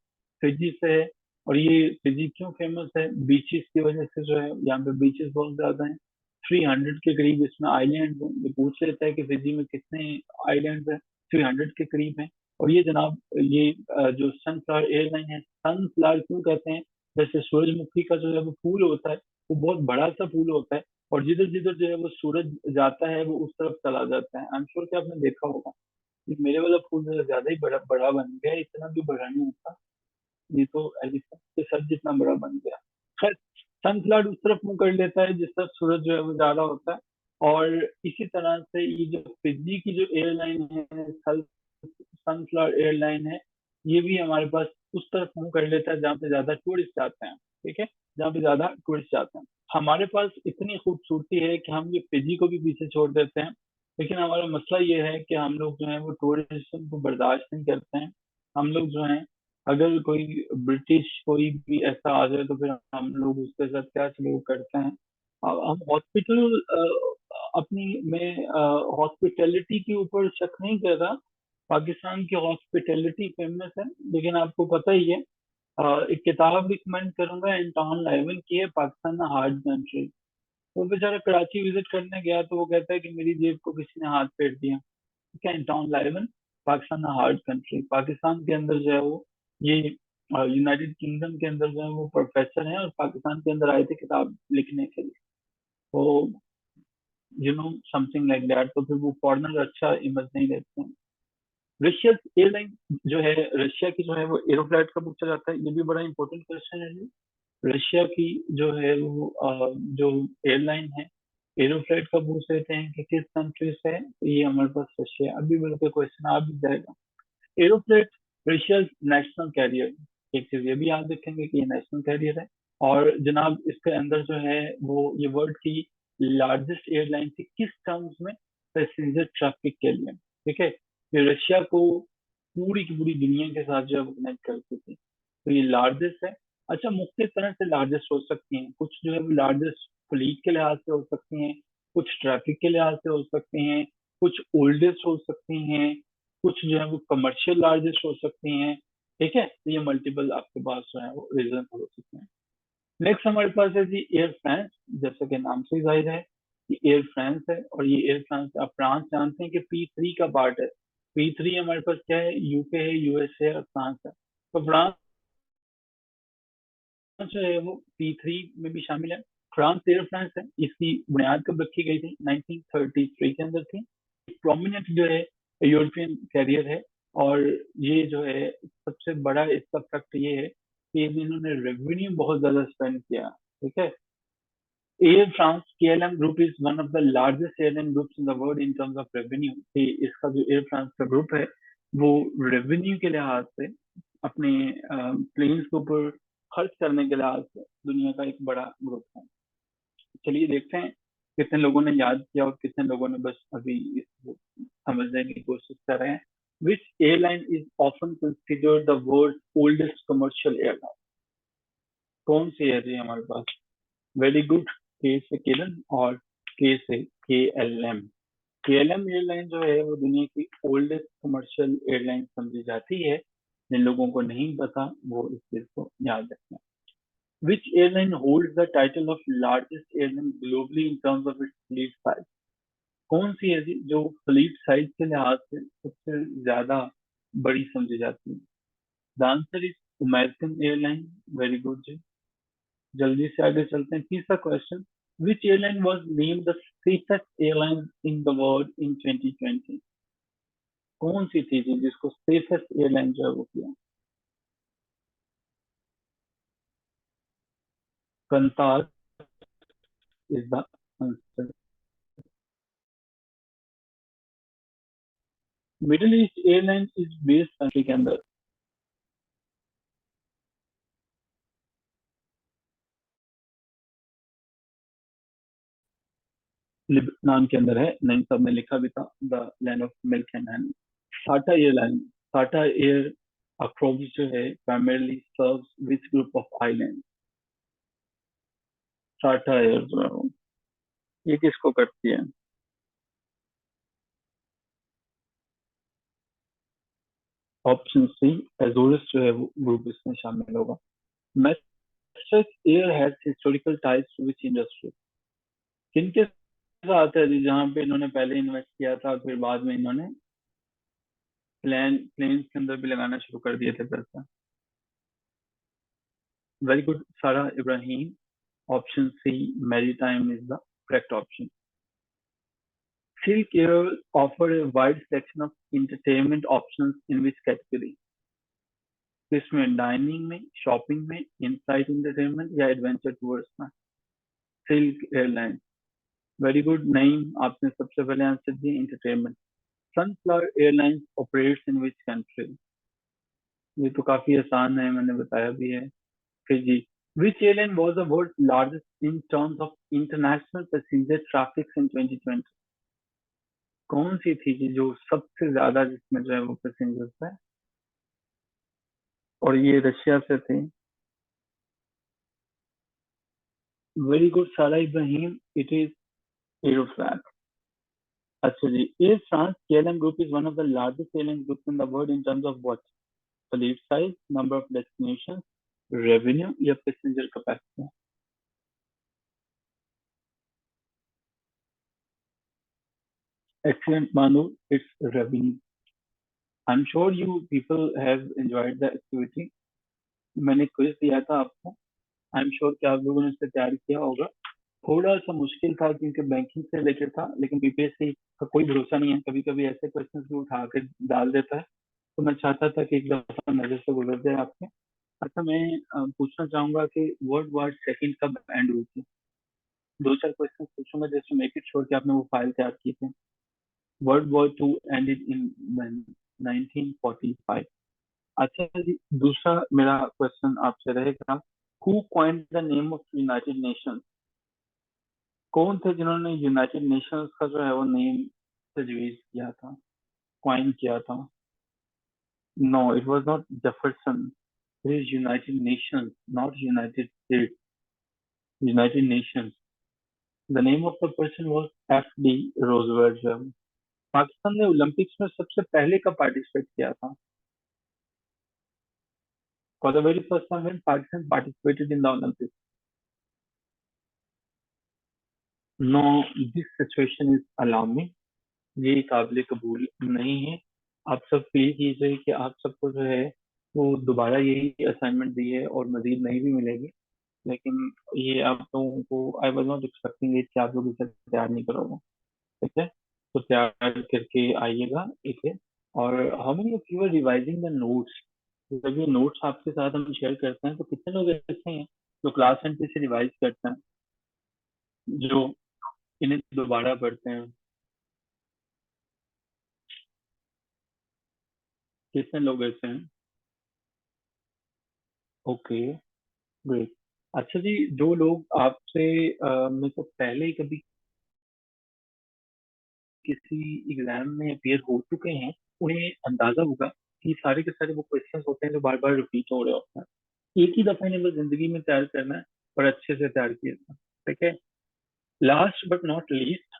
फिजी से है। और ये फिजी क्यों फेमस है? बीचेस की वजह से जो है, यहाँ पे बीचेस बहुत ज्यादा हैं। 300 के करीब इसमें आइलैंड हैं। ये पूछ लेता है कि फिजी में कितने आइलैंड हैं? 300 के करीब हैं। और ये जनाब ये जो सनफ्लावर एयरलाइन है, सनफ्लावर क्यों कहते हैं? जैसे सूरजमुखी का जो है वो फूल होता है, वो बहुत बड़ा सा फूल होता है, और जिधर जिधर जो है वो सूरज जाता है वो उस तरफ चला जाता है। आई एम श्योर कि आपने देखा होगा। ये मेरे वाला फूल जरा ज्यादा ही बड़ा बड़ा बन गया है, इतना भी बड़ा नहीं होता। ये तो एलिफेंट के सर जितना बड़ा बन गया। खैर, सनफ्लावर उस तरफ मुंह कर लेता है जिस तरफ सूरज जो है वो ज्यादा होता है। और इसी तरह से ये जो फिजी की जो एयरलाइन है, सनफ्लावर एयरलाइन है, ये भी हमारे पास उस तरफ मुंह कर लेता है जहाँ पे ज्यादा टूरिस्ट आते हैं। ठीक है, जहाँ पे ज्यादा टूरिस्ट आते हैं। हमारे पास इतनी खूबसूरती है कि हम ये फिजी को भी पीछे छोड़ देते हैं, लेकिन हमारा मसला ये है कि हम लोग जो है वो टूरिज्म को बर्दाश्त नहीं करते हैं। हम लोग जो है, अगर कोई ब्रिटिश कोई भी ऐसा आ जाए तो फिर हम लोग उसके साथ क्या सलूक करते हैं। हम हॉस्पिटल अपनी में हॉस्पिटैलिटी के ऊपर शक नहीं कर रहा। पाकिस्तान की हॉस्पिटैलिटी फेमस है, लेकिन आपको पता ही है। एक किताब रिकमेंड करूंगा, एंटोन लाइवन की है, पाकिस्तान ना हार्ड कंट्री। वो बेचारा कराची विजिट करने गया तो वो कहता है कि मेरी जेब को किसी ने हाथ फेर दिया। ठीक है, एंटोन लाइवन, पाकिस्तान ना हार्ड कंट्री। पाकिस्तान के अंदर जो है वो ये यूनाइटेड किंगडम के अंदर जो है वो प्रोफेसर हैं और पाकिस्तान के अंदर आए थे किताब लिखने के लिए। तो समथिंग लाइक दैट, तो फिर वो फॉरनर अच्छा इमेज नहीं देते हैं। रशिया एयरलाइन जो है, रशिया की जो है वो एरोफ्लाइट कब पूछा जाता है, ये भी बड़ा इंपॉर्टेंट क्वेश्चन है जी। रशिया की जो है वो जो एयरलाइन है, एरोफ्लाइट कब पूछ लेते हैं कि किस कंट्री से है, तो ये हमारे पास रशिया। अभी मेरे को क्वेश्चन आ भी जाएगा। एरोफ्लाइट रशिया नेशनल कैरियर, एक चीज ये भी याद रखेंगे कि ये नेशनल कैरियर है। और जनाब इसके अंदर जो है वो ये वर्ल्ड की लार्जेस्ट एयरलाइन थी किस टर्म्स में? पैसेंजर ट्रैफिक के लिए। ठीक है, ये रशिया को पूरी की पूरी दुनिया के साथ जो है वो कनेक्ट करती थी, तो ये लार्जेस्ट है। अच्छा, मुख्य तरह से लार्जेस्ट हो सकती हैं, कुछ जो है वो लार्जेस्ट फ्लीट के लिहाज से हो सकती हैं, कुछ ट्रैफिक के लिहाज से हो सकती हैं, कुछ ओल्डेस्ट हो सकती हैं, कुछ जो है वो कमर्शियल लार्जेस्ट हो सकती हैं। ठीक है, तो ये मल्टीपल आपके पास जो है वो रीजन हो सकते हैं। नेक्स्ट हमारे पास है जी एयर फ्रांस। जैसे कि नाम से ही जाहिर है कि एयर फ्रांस है, और ये एयर फ्रांस, आप फ्रांस जानते हैं कि P3 का पार्ट है। P3 हमारे पास क्या है? यूके है, यूएसए और फ्रांस है। तो फ्रांस जो है वो P3 में भी शामिल है। फ्रांस एयर फ्रांस है, इसकी बुनियाद कब रखी गई थी? 1933 के अंदर थी। प्रोमिनेंट जो है यूरोपियन कैरियर है। और ये जो है सबसे बड़ा इसका फैक्ट ये है कि इन्होंने रेवेन्यू बहुत ज्यादा स्पेंड किया। ठीक है, air France KLM group is one of the largest airline groups in the world in terms of revenue. इसका जो एयर फ्रांस का ग्रुप है वो रेवेन्यू के लिहाज से, अपने प्लेन्स के ऊपर खर्च करने के लिहाज से दुनिया का एक बड़ा ग्रुप है। चलिए देखते हैं कितने लोगों ने याद किया और कितने लोगों ने बस अभी इसको समझने की कोशिश कर रहे हैं। Which airline is often considered the world oldest commercial airline? कौन सी है जी हमारे पास? वेरी गुड, के से केलन और के से KLM। KLM एयरलाइन जो है वो दुनिया की ओल्डेस्ट कमर्शियल एयरलाइन समझी जाती है। जिन लोगों को नहीं पता वो इस चीज को याद रखें। Which airline holds the title of largest airline globally in terms of its fleet size? कौन सी है जी जो फ्लीट साइज के लिहाज से सबसे ज्यादा बड़ी समझी जाती है? The answer is American airline. Very good जी। जल्दी से आगे चलते हैं, तीसरा question. Which airline was named the safest airline in the world in 2020? कौन सी थी जी जिसको सेफेस्ट एयरलाइन जो है वो किया? Qantas is the answer. Middle east airline is based country के अंदर? लिबनान के अंदर है, नहीं सब में लिखा भी था, the land of milk and Honey. Tata airline, Tata air approach जो है primarily serves which group of island? Tata air जो है ये किसको करती है? ऑप्शन सी, एजोरिस जो है वो ग्रुप इसमें शामिल होगा। Masters air has historical ties to which industry? किनके साथ है जी जहाँ पे इन्होंने पहले इन्वेस्ट किया था फिर बाद में इन्होंने प्लेन्स के अंदर भी लगाना शुरू कर दिए थे पैसा। Very good Sara Ibrahim, option C maritime is the correct option. Silk Air offer a wide selection of entertainment options in which category? किसमें? डाइनिंग में, शॉपिंग में, इनसाइट एंटरटेनमेंट या एडवेंचर टूर्स में? Silk airlines. Very good Naeem, आपने सबसे पहले answer दिया entertainment. Sunflower airlines operates in which country? ये तो काफी आसान है, मैंने बताया भी है। फिर जी, which airline was the world's largest in terms of international passenger traffic in 2020? कौन सी थी कि जो सबसे ज्यादा जिसमें जो है वो पैसेंजर्स है, और ये रशिया से थे? Very good Sara Ibrahim, it is Aeroflot. अच्छा जी, Air France KLM group is one of the largest airline groups in the world in terms of what? Fleet size, number of destination, revenue या passenger capacity? Excellent, Manu. It's revenue. I'm sure you people have enjoyed the activity. मैंने quiz दिया था आपको, आई am sure कि आप लोगों ने इसे तैयार किया होगा। थोड़ा सा मुश्किल था क्योंकि बैंकिंग से रिलेटेड था, लेकिन बीपीएससी का कोई भरोसा नहीं है, कभी कभी ऐसे क्वेश्चंस भी उठा के डाल देता है। तो मैं चाहता था कि एक दफा नजर से गुजर जाए आपके। अच्छा, मैं पूछना चाहूंगा कि वर्ल्ड वॉर सेकंड कब एंड हुई थी? दो चार क्वेश्चन पूछूंगा जैसे मेक इट श्योर कि आपने वो फाइल तैयार की थी। World war two ended in 1945। अच्छा जी, दूसरा मेरा क्वेश्चन आपसे रहेगा, who coined the name of United Nations? कौन थे जिन्होंने यूनाइटेड नेशंस का जो है वो नेम तजवीज किया था, कॉइन किया था? No, it was not Jefferson. It is United Nations, not United States. United Nations. The name of the person was F.D. Roosevelt. Pakistan ने ओलंपिक्स में सबसे पहले कब पार्टिसिपेट किया था? For the very first time when Pakistan participated in the Olympics? No, this situation is alarming. ये काबिल कबूल नहीं है। आप सब फील कीजिए कि आप सबको जो है वो दोबारा यही असाइनमेंट दी है और मजीद नहीं भी मिलेगी, लेकिन ये आप लोगों को, I was not expecting it कि आप लोग इसे तैयार नहीं करोगे। ठीक है, तो तैयार करके आइएगा इसे। और how many of you are revising the notes? जब ये नोट्स आपके साथ हम शेयर करते हैं तो कितने लोग ऐसे हैं जो क्लास एंड पे से रिवाइज करते हैं, जो इन्हें दोबारा पढ़ते हैं? कितने लोग ऐसे हैं? Okay, great. अच्छा जी, जो लोग आपसे में से पहले ही कभी किसी एग्जाम में अपियर हो चुके हैं, उन्हें अंदाजा होगा कि सारे के सारे वो क्वेश्चंस होते हैं जो बार बार रिपीट हो रहे होते हैं। एक ही दफे इन्हें बस जिंदगी में तैयार करना है और अच्छे से तैयार किया था। ठीक है, लास्ट बट नॉट लीस्ट,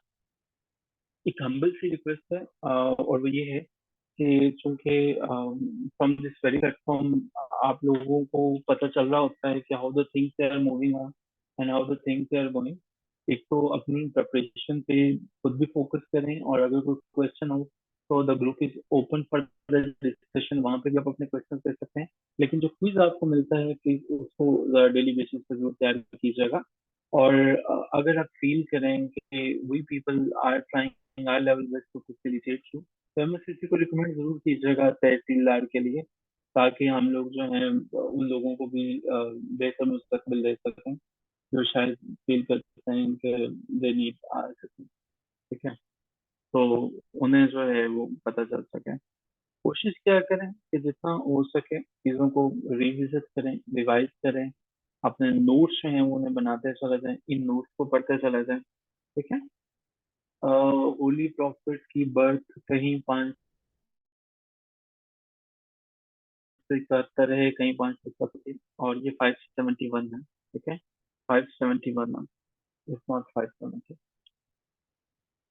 एक हम्बल सी रिक्वेस्ट है, और वो ये है कि चूंकि फ्रॉम दिस वेरी प्लेटफॉर्म आप लोगों को पता चल रहा होता है कि how the things are moving on and how the things are going. एक तो अपनी प्रिपरेशन पे खुद भी फोकस करें, और अगर कोई क्वेश्चन हो तो the group is open for the discussion, वहां पे भी आप अपने क्वेश्चन कर सकते हैं। लेकिन जो क्विज आपको मिलता है प्लीज उसको डेली बेसिस पे जरूर तैयार कीजिएगा। और अगर आप फील करें कि we people are trying our level best to facilitate you, तो एमएससीसी को रिकमेंड जरूर कीजिएगा तहसीलदार के लिए, ताकि हम लोग जो हैं उन लोगों को भी बेहतर मुस्तकबिल दे सकें जो शायद फील करते हैं कि दे नीड आर सकें। ठीक है, तो उन्हें जो है वो पता चल सके। कोशिश क्या करें कि जितना हो सके चीज़ों को रिविजिट करें, रिवाइज करें, अपने नोट्स जो हैं वो उन्हें बनाते चला जाएं, इन नोट्स को पढ़ते चला जाएं। ठीक है, होली प्रॉफिट की बर्थ कहीं 571 है, कहीं 570, और ये 571 है। ठीक है, 571 है, इट्स नॉट 570।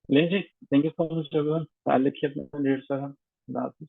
लेंगे, thank you so much everyone, ख्याल रखिए अपना, 150।